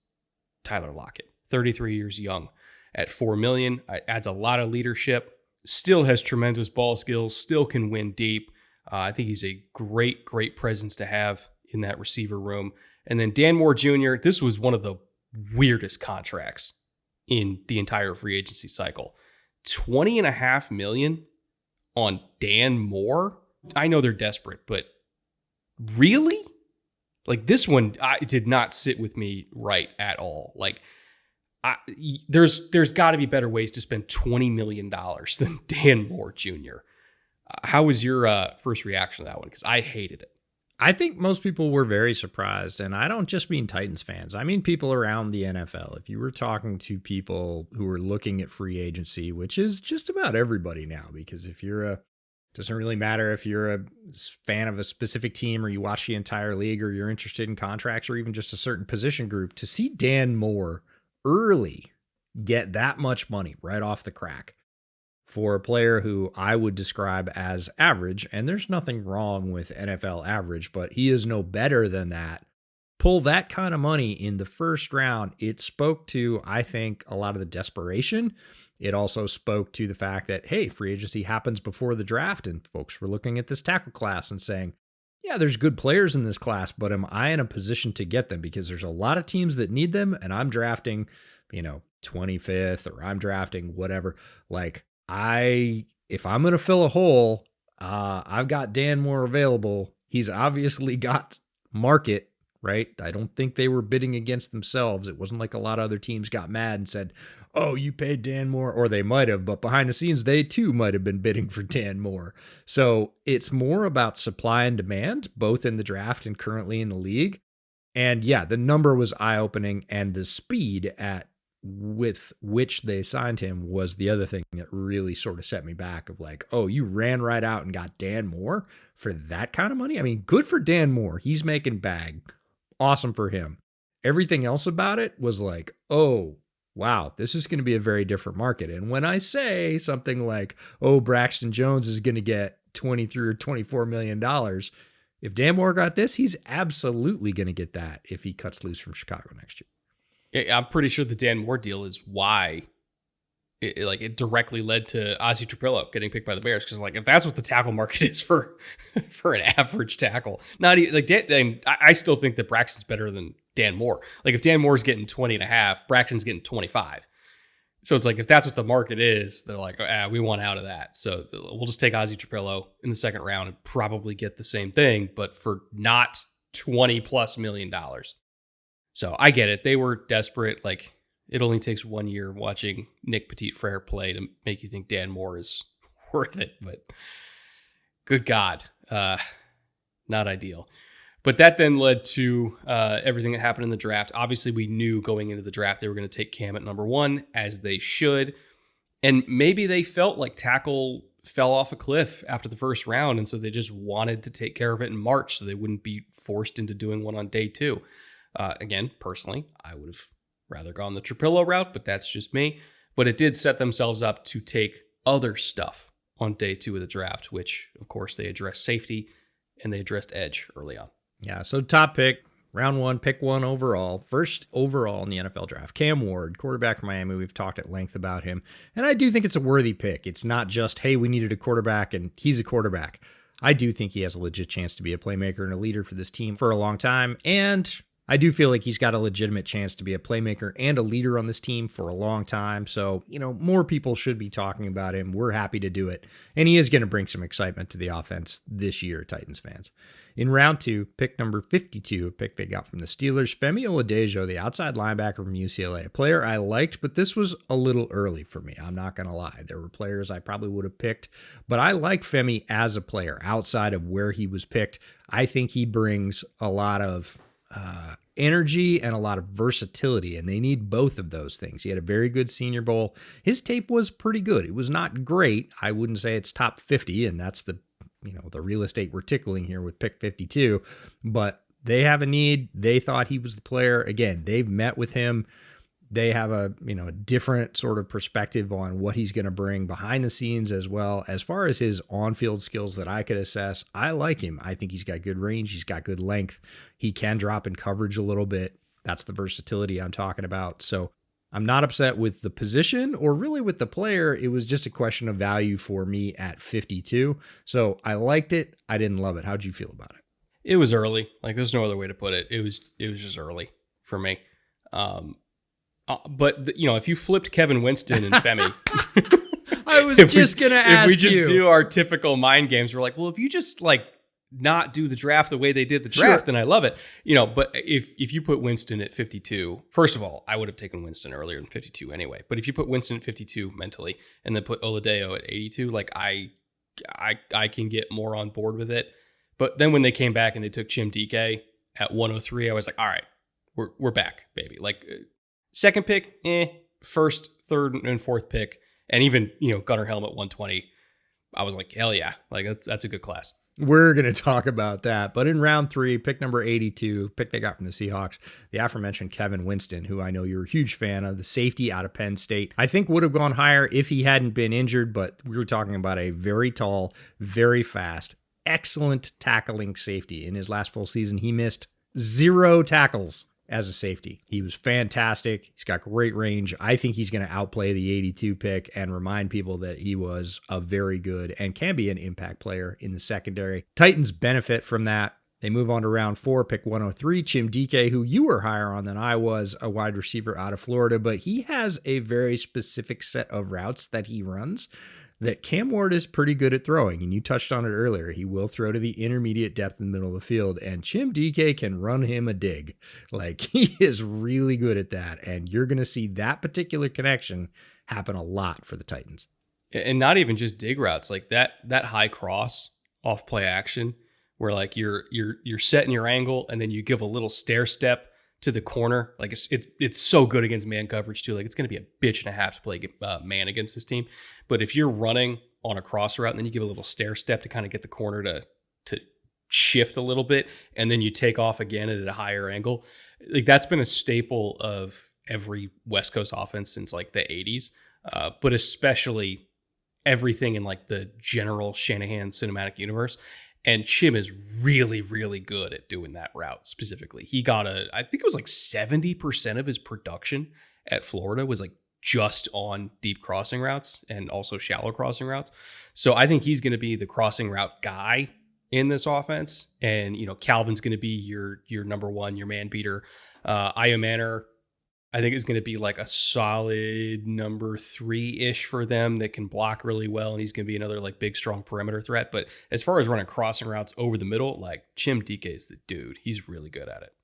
Tyler Lockett, 33 years young at $4 million, adds a lot of leadership. Still has tremendous ball skills, still can win deep. I think he's a great presence to have in that receiver room. And then Dan Moore Jr., this was one of the weirdest contracts in the entire free agency cycle. $20.5 million on Dan Moore? I know they're desperate, but really? Like, this one it did not sit with me right at all. Like, there's got to be better ways to spend $20 million than Dan Moore Jr. How was your first reaction to that one? Because I hated it. I think most people were very surprised, and I don't just mean Titans fans. I mean people around the NFL. If you were talking to people who were looking at free agency, which is just about everybody now, because if you're doesn't really matter if you're a fan of a specific team or you watch the entire league or you're interested in contracts or even just a certain position group, to see Dan Moore early get that much money right off the crack for a player who I would describe as average, and there's nothing wrong with NFL average, but he is no better than that. Pull that kind of money in the first round. It spoke to, I think, a lot of the desperation. It also spoke to the fact that, hey, free agency happens before the draft, and folks were looking at this tackle class and saying, yeah, there's good players in this class, but am I in a position to get them? Because there's a lot of teams that need them, and I'm drafting, 25th, or I'm drafting whatever. Like, if I'm going to fill a hole, I've got Dan Moore available. He's obviously got market right? I don't think they were bidding against themselves. It wasn't like a lot of other teams got mad and said, oh, you paid Dan Moore, or they might have, but behind the scenes, they too might have been bidding for Dan Moore. So it's more about supply and demand, both in the draft and currently in the league. And yeah, the number was eye-opening, and the speed with which they signed him was the other thing that really sort of set me back of like, oh, you ran right out and got Dan Moore for that kind of money? I mean, good for Dan Moore. He's making bag. Awesome for him. Everything else about it was like, oh, wow, this is going to be a very different market. And when I say something like, oh, Braxton Jones is going to get $23 or $24 million, if Dan Moore got this, he's absolutely going to get that if he cuts loose from Chicago next year. Yeah, I'm pretty sure the Dan Moore deal is why it directly led to Ozzie Trapillo getting picked by the Bears. Because like if that's what the tackle market is for an average tackle, not even like I still think that Braxton's better than Dan Moore. Like if Dan Moore's getting 20 and a half, Braxton's getting 25. So it's like if that's what the market is, they're like, we want out of that. So we'll just take Ozzie Trapillo in the second round and probably get the same thing, but for not $20+ million. So I get it. They were desperate. Like it only takes 1 year watching Nick Petit-Frere play to make you think Dan Moore is worth it. But good God, not ideal. But that then led to everything that happened in the draft. Obviously, we knew going into the draft they were going to take Cam at number 1, as they should. And maybe they felt like tackle fell off a cliff after the first round, and so they just wanted to take care of it in March so they wouldn't be forced into doing one on day 2. Again, personally, I would have rather gone the Trapillo route, but that's just me. But it did set themselves up to take other stuff on day 2 of the draft, which, of course, they addressed safety and they addressed edge early on. Yeah, so top pick, round 1, pick 1 overall, first overall in the NFL draft. Cam Ward, quarterback from Miami. We've talked at length about him. And I do think it's a worthy pick. It's not just, hey, we needed a quarterback and he's a quarterback. I do think he has a legit chance to be a playmaker and a leader for this team for a long time. And I do feel like he's got a legitimate chance to be a playmaker and a leader on this team for a long time. So, more people should be talking about him. We're happy to do it. And he is going to bring some excitement to the offense this year, Titans fans. In round 2, pick number 52, a pick they got from the Steelers, Femi Oladejo, the outside linebacker from UCLA, a player I liked, but this was a little early for me. I'm not going to lie. There were players I probably would have picked, but I like Femi as a player outside of where he was picked. I think he brings a lot of energy and a lot of versatility, and they need both of those things. He had a very good Senior Bowl. His tape was pretty good. It was not great. I wouldn't say it's top 50, and that's the real estate we're tickling here with pick 52, but they have a need. They thought he was the player. Again, they've met with him. They have a different sort of perspective on what he's going to bring behind the scenes as well. As far as his on-field skills that I could assess, I like him. I think he's got good range. He's got good length. He can drop in coverage a little bit. That's the versatility I'm talking about. So I'm not upset with the position or really with the player. It was just a question of value for me at 52. So I liked it. I didn't love it. How'd you feel about it? It was early. Like there's no other way to put it. It was just early for me. But if you flipped Kevin Winston and Femi, I was just going to ask you. If we just do our typical mind games, we're like, well, if you just not do the draft the way they did the draft, sure, then I love it. But if you put Winston at 52, first of all, I would have taken Winston earlier than 52 anyway. But if you put Winston at 52 mentally and then put Oladejo at 82, I can get more on board with it. But then when they came back and they took Chim DK at 103, I was like, all right, we're back, baby. Second pick, first, third, and fourth pick, and even Gunnar Helm at 120. I was like, hell yeah, that's a good class. We're going to talk about that. But in round 3, pick number 82, pick they got from the Seahawks, the aforementioned Kevin Winston, who I know you're a huge fan of, the safety out of Penn State. I think would have gone higher if he hadn't been injured, but we were talking about a very tall, very fast, excellent tackling safety. In his last full season, he missed 0 tackles as a safety. He was fantastic. He's got great range. I think he's going to outplay the 82 pick and remind people that he was a very good and can be an impact player in the secondary. Titans benefit from that. They move on to round 4, pick 103, Chim DK, who you were higher on than I was, a wide receiver out of Florida, but he has a very specific set of routes that he runs that Cam Ward is pretty good at throwing, and you touched on it earlier. He will throw to the intermediate depth in the middle of the field, and Chim DK can run him a dig. Like, he is really good at that, and you're going to see that particular connection happen a lot for the Titans. And not even just dig routes, like that high cross off play action where like you're setting your angle and then you give a little stair step to the corner. Like it's so good against man coverage too. Like it's going to be a bitch and a half to play man against this team. But if you're running on a cross route and then you give a little stair step to kind of get the corner to shift a little bit, and then you take off again at a higher angle, like that's been a staple of every West Coast offense since like the 80s. But especially everything in like the general Shanahan cinematic universe. And Chim is really, really good at doing that route specifically. He got I think it was like 70% of his production at Florida was like just on deep crossing routes and also shallow crossing routes. So I think he's going to be the crossing route guy in this offense. And, Calvin's going to be your number one, your man beater. Io Manor, I think, is going to be like a solid number 3-ish for them that can block really well. And he's going to be another like big, strong perimeter threat. But as far as running crossing routes over the middle, like Chim DK is the dude. He's really good at it.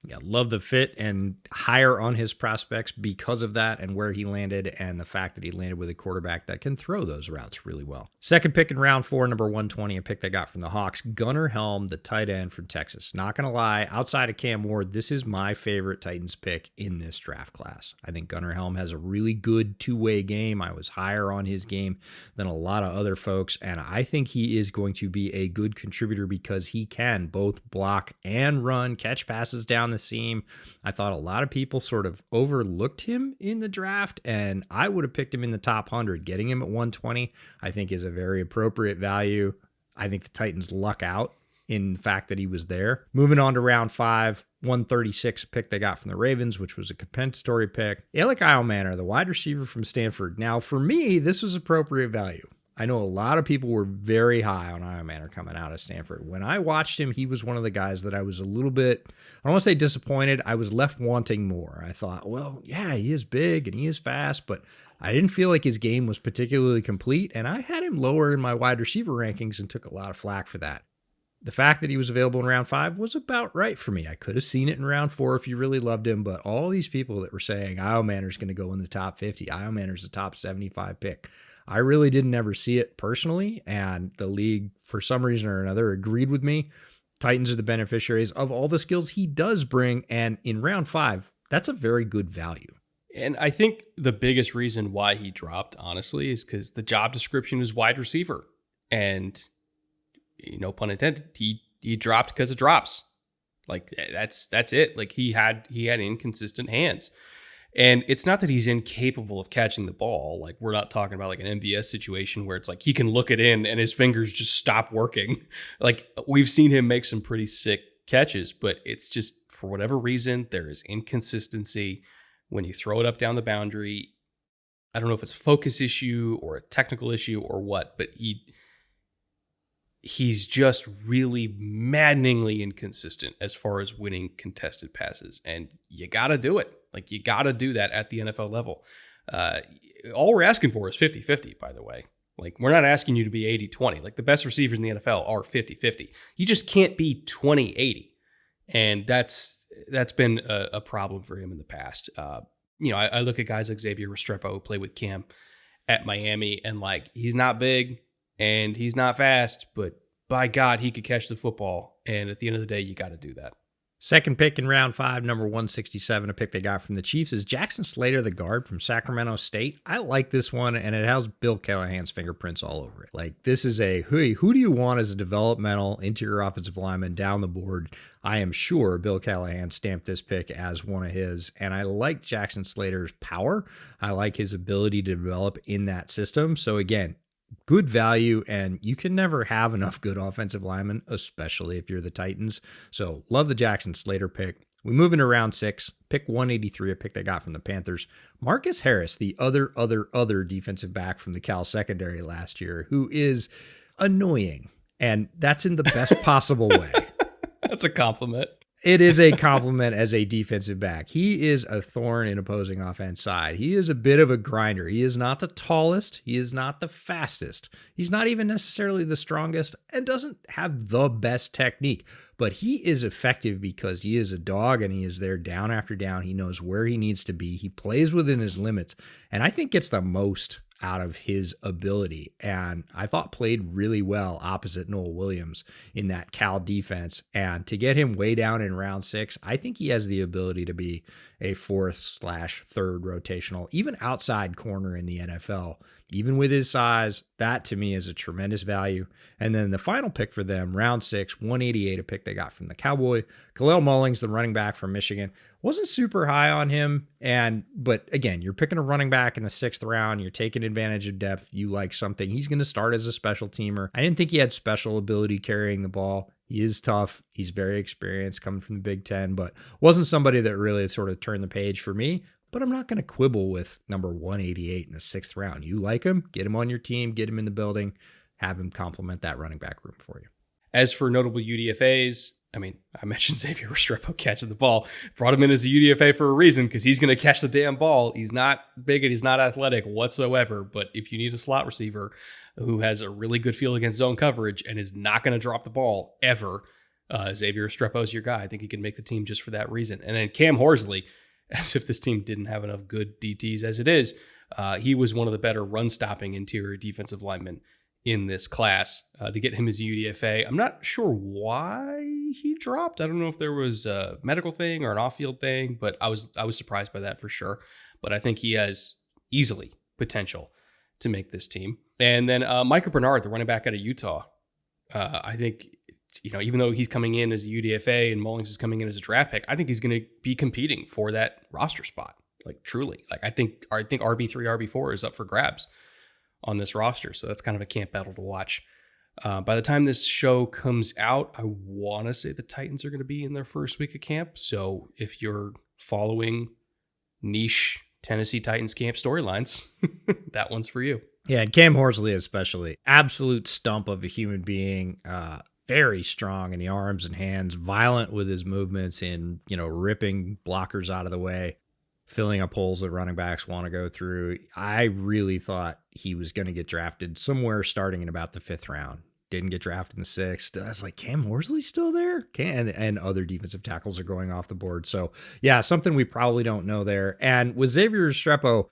Yeah, love the fit and higher on his prospects because of that and where he landed and the fact that he landed with a quarterback that can throw those routes really well. Second pick in round 4, number 120, a pick they got from the Hawks, Gunnar Helm, the tight end from Texas. Not going to lie, outside of Cam Ward, this is my favorite Titans pick in this draft class. I think Gunnar Helm has a really good two-way game. I was higher on his game than a lot of other folks, and I think he is going to be a good contributor because he can both block and run, catch passes down the seam. I thought a lot of people sort of overlooked him in the draft, and I would have picked him in the top 100. Getting him at 120, I think, is a very appropriate value. I think the Titans luck out in the fact that he was there. Moving on to round 5, 136, a pick they got from the Ravens, which was a compensatory pick. Alec Manor, the wide receiver from Stanford. Now, for me, this was appropriate value. I know a lot of people were very high on Io Manor coming out of Stanford. When I watched him, he was one of the guys that I was a little bit, I don't want to say disappointed, I was left wanting more. I thought, well, yeah, he is big and he is fast, but I didn't feel like his game was particularly complete, and I had him lower in my wide receiver rankings and took a lot of flack for that. The fact that he was available in round 5 was about right for me. I could have seen it in round 4 if you really loved him, but all these people that were saying Io Manor's going to go in the top 50, Io Manor's the top 75 pick, I really didn't ever see it personally, and the league, for some reason or another, agreed with me. Titans are the beneficiaries of all the skills he does bring, and in round 5, that's a very good value. And I think the biggest reason why he dropped, honestly, is because the job description was wide receiver. And, no pun intended, he dropped because of drops. Like, that's it. Like, he had inconsistent hands. And it's not that he's incapable of catching the ball. Like, we're not talking about like an MVS situation where it's like he can look it in and his fingers just stop working. Like, we've seen him make some pretty sick catches, but it's just, for whatever reason, there is inconsistency when you throw it up down the boundary. I don't know if it's a focus issue or a technical issue or what, but he's just really maddeningly inconsistent as far as winning contested passes. And you got to do it. Like, you got to do that at the NFL level. All we're asking for is 50-50, by the way. Like, we're not asking you to be 80-20. Like, the best receivers in the NFL are 50-50. You just can't be 20-80. And that's been a problem for him in the past. I look at guys like Xavier Restrepo, who played with Cam at Miami, and like, he's not big and he's not fast, but by God, he could catch the football. And at the end of the day, you got to do that. Second pick in round 5, number 167, a pick they got from the Chiefs, is Jackson Slater, the guard from Sacramento State. I like this one, and it has Bill Callahan's fingerprints all over it. Like, this is who do you want as a developmental interior offensive lineman down the board? I am sure Bill Callahan stamped this pick as one of his, and I like Jackson Slater's power. I like his ability to develop in that system. So again, good value, and you can never have enough good offensive linemen, especially if you're the Titans. So love the Jackson Slater pick. We move into round 6, pick 183, a pick they got from the Panthers. Marcus Harris, the other defensive back from the Cal secondary last year, who is annoying, and that's in the best possible way. That's a compliment. It is a compliment as a defensive back. He is a thorn in opposing offense side. He is a bit of a grinder. He is not the tallest. He is not the fastest. He's not even necessarily the strongest and doesn't have the best technique. But he is effective because he is a dog and he is there down after down. He knows where he needs to be. He plays within his limits and I think gets the most out of his ability. And I thought played really well opposite Noel Williams in that Cal defense. And to get him way down in round 6, I think he has the ability to be a 4th/3rd rotational, even outside corner in the NFL. Even with his size, that to me is a tremendous value. And then the final pick for them, round 6, 188, a pick they got from the Cowboy. Khalil Mullings, the running back from Michigan, wasn't super high on him. But again, you're picking a running back in the 6th round. You're taking advantage of depth. You like something. He's going to start as a special teamer. I didn't think he had special ability carrying the ball. He is tough. He's very experienced coming from the Big Ten, but wasn't somebody that really sort of turned the page for me. But I'm not going to quibble with number 188 in the 6th round. You like him, get him on your team, get him in the building, have him complement that running back room for you. As for notable UDFAs, I mean, I mentioned Xavier Restrepo catching the ball. Brought him in as a UDFA for a reason because he's going to catch the damn ball. He's not big and he's not athletic whatsoever. But if you need a slot receiver who has a really good feel against zone coverage and is not going to drop the ball ever, Xavier Restrepo is your guy. I think he can make the team just for that reason. And then Cam Horsley, as if this team didn't have enough good DTs as it is, he was one of the better run-stopping interior defensive linemen in this class. To get him as a UDFA, I'm not sure why he dropped. I don't know if there was a medical thing or an off-field thing, but I was surprised by that for sure. But I think he has easily potential to make this team. And then Micah Bernard, the running back out of Utah, I think, even though he's coming in as a UDFA and Mullings is coming in as a draft pick, I think he's going to be competing for that roster spot. Like truly, like I think RB3, RB4 is up for grabs on this roster. So that's kind of a camp battle to watch. By the time this show comes out, I want to say the Titans are going to be in their first week of camp. So if you're following niche Tennessee Titans camp storylines, that one's for you. Yeah, and Cam Horsley especially, absolute stump of a human being. Very strong in the arms and hands, violent with his movements in, ripping blockers out of the way, filling up holes that running backs want to go through. I really thought he was going to get drafted somewhere starting in about the 5th round. Didn't get drafted in the 6th. I was like, Cam Horsley's still there? And other defensive tackles are going off the board. So, yeah, something we probably don't know there. And with Xavier Restrepo,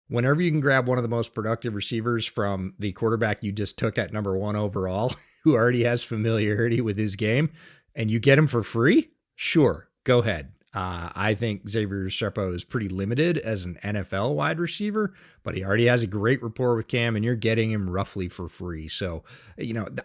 whenever you can grab one of the most productive receivers from the quarterback you just took at number 1 overall, who already has familiarity with his game, and you get him for free, sure, go ahead. I think Xavier Restrepo is pretty limited as an NFL wide receiver, but he already has a great rapport with Cam, and you're getting him roughly for free. So,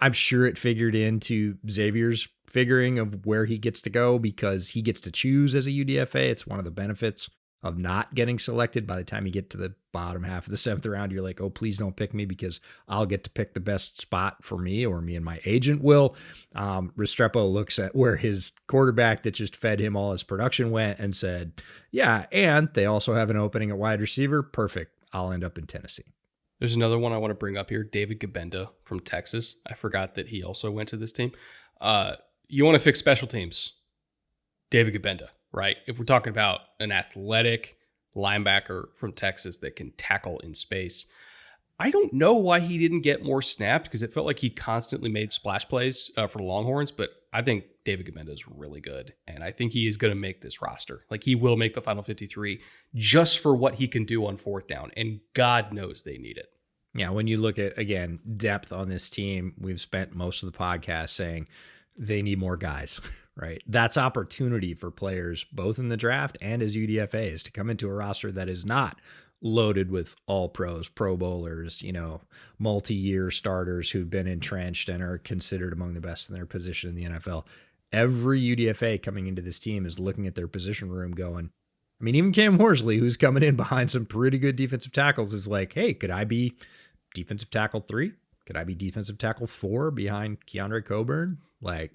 I'm sure it figured into Xavier's figuring of where he gets to go because he gets to choose as a UDFA. It's one of the benefits of not getting selected. By the time you get to the bottom half of the 7th round, you're like, oh, please don't pick me because I'll get to pick the best spot for me, or me and my agent will. Restrepo looks at where his quarterback that just fed him all his production went and said, yeah, and they also have an opening at wide receiver. Perfect. I'll end up in Tennessee. There's another one I want to bring up here, David Gabenda from Texas. I forgot that he also went to this team. You want to fix special teams, David Gabenda. Right? If we're talking about an athletic linebacker from Texas that can tackle in space, I don't know why he didn't get more snapped because it felt like he constantly made splash plays for the Longhorns, but I think David Gabenda is really good, and I think he is going to make this roster. Like, he will make the final 53 just for what he can do on 4th down, and God knows they need it. Yeah, when you look at, again, depth on this team, we've spent most of the podcast saying they need more guys. Right. That's opportunity for players, both in the draft and as UDFAs, to come into a roster that is not loaded with all pros, pro bowlers, multi-year starters who've been entrenched and are considered among the best in their position in the NFL. Every UDFA coming into this team is looking at their position room going, even Cam Horsley, who's coming in behind some pretty good defensive tackles, is like, hey, could I be defensive tackle 3? Could I be defensive tackle 4 behind Keandre Coburn? Like,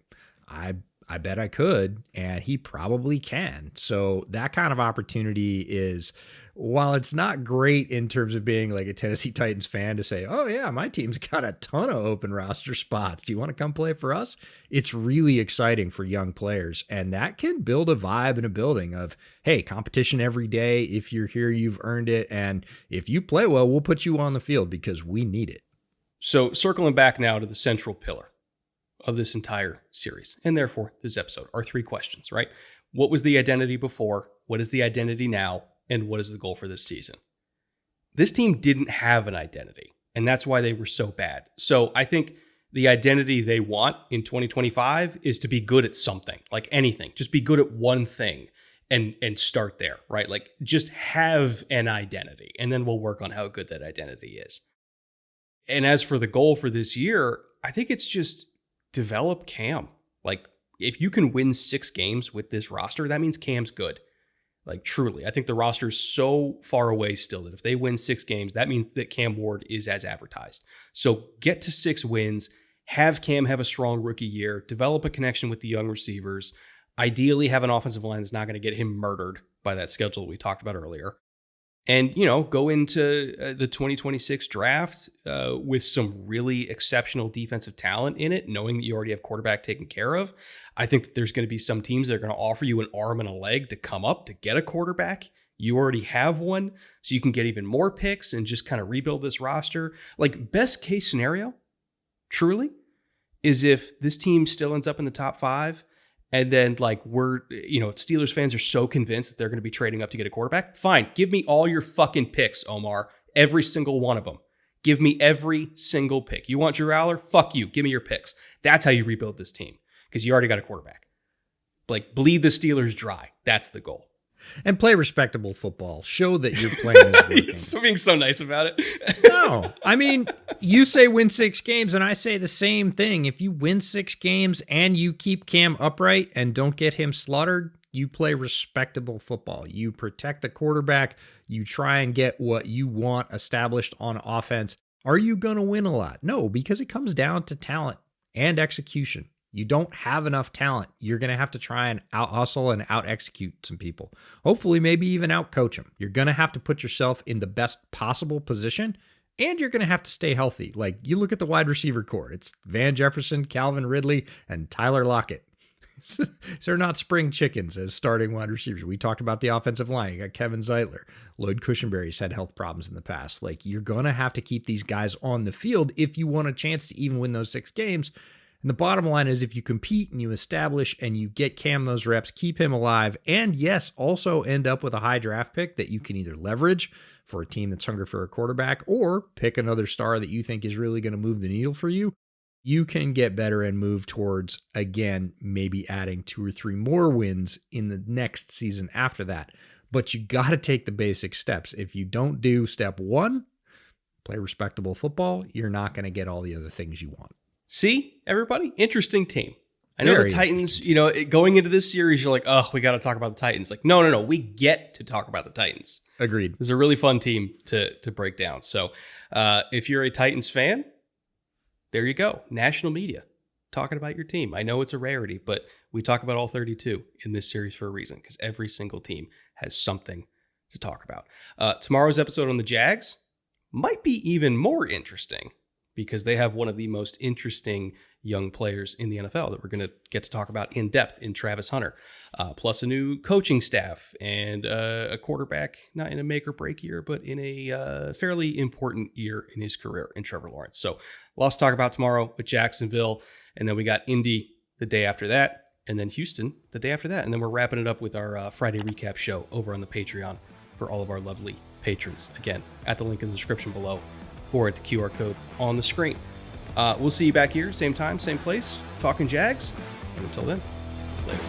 I bet I could, and he probably can. So that kind of opportunity is, while it's not great in terms of being like a Tennessee Titans fan to say, oh yeah, my team's got a ton of open roster spots. Do you want to come play for us? It's really exciting for young players, and that can build a vibe in a building of, hey, competition every day. If you're here, you've earned it. And if you play well, we'll put you on the field because we need it. So circling back now to the central pillar of this entire series, and therefore this episode, are 3 questions, right? What was the identity before? What is the identity now? And what is the goal for this season? This team didn't have an identity, and that's why they were so bad. So I think the identity they want in 2025 is to be good at something, like anything. Just be good at one thing and start there, right? Like just have an identity, and then we'll work on how good that identity is. And as for the goal for this year, I think it's just develop Cam. Like if you can win 6 games with this roster, that means Cam's good. Like truly, I think the roster is so far away still that if they win 6 games, that means that Cam Ward is as advertised. So get to 6 wins, have Cam have a strong rookie year, develop a connection with the young receivers, ideally have an offensive line that's not going to get him murdered by that schedule we talked about earlier. And, go into the 2026 draft with some really exceptional defensive talent in it, knowing that you already have quarterback taken care of. I think that there's going to be some teams that are going to offer you an arm and a leg to come up to get a quarterback. You already have one, so you can get even more picks and just kind of rebuild this roster. Like, best case scenario, truly, is if this team still ends up in the top 5. And then, like, Steelers fans are so convinced that they're going to be trading up to get a quarterback. Fine. Give me all your fucking picks, Omar. Every single one of them. Give me every single pick. You want Drew Aller? Fuck you. Give me your picks. That's how you rebuild this team, because you already got a quarterback. Like, bleed the Steelers dry. That's the goal. And play respectable football. Show that your plan is working. You're being so nice about it. No. I mean, you say win 6 games, and I say the same thing. If you win 6 games and you keep Cam upright and don't get him slaughtered, you play respectable football. You protect the quarterback. You try and get what you want established on offense. Are you going to win a lot? No, because it comes down to talent and execution. You don't have enough talent. You're going to have to try and out-hustle and out-execute some people. Hopefully, maybe even out-coach them. You're going to have to put yourself in the best possible position, and you're going to have to stay healthy. Like, you look at the wide receiver core. It's Van Jefferson, Calvin Ridley, and Tyler Lockett. They're not spring chickens as starting wide receivers. We talked about the offensive line. You got Kevin Zeitler. Lloyd Cushenberry's had health problems in the past. Like, you're going to have to keep these guys on the field if you want a chance to even win those 6 games. And the bottom line is, if you compete and you establish and you get Cam those reps, keep him alive, and yes, also end up with a high draft pick that you can either leverage for a team that's hungry for a quarterback or pick another star that you think is really going to move the needle for you, you can get better and move towards, again, maybe adding 2 or 3 more wins in the next season after that. But you got to take the basic steps. If you don't do step 1, play respectable football, you're not going to get all the other things you want. See, everybody? Interesting team. I know the Titans, going into this series, you're like, oh, we got to talk about the Titans. Like, no. We get to talk about the Titans. Agreed. It's a really fun team to break down. So if you're a Titans fan, there you go. National media talking about your team. I know it's a rarity, but we talk about all 32 in this series for a reason, because every single team has something to talk about. Tomorrow's episode on the Jags might be even more interesting, because they have one of the most interesting young players in the NFL that we're going to get to talk about in depth in Travis Hunter, plus a new coaching staff and a quarterback, not in a make or break year, but in a fairly important year in his career in Trevor Lawrence. So lots to talk about tomorrow with Jacksonville. And then we got Indy the day after that, and then Houston the day after that. And then we're wrapping it up with our Friday recap show over on the Patreon for all of our lovely patrons. Again, at the link in the description below, or at the QR code on the screen. We'll see you back here, same time, same place, talking Jags. And until then, later.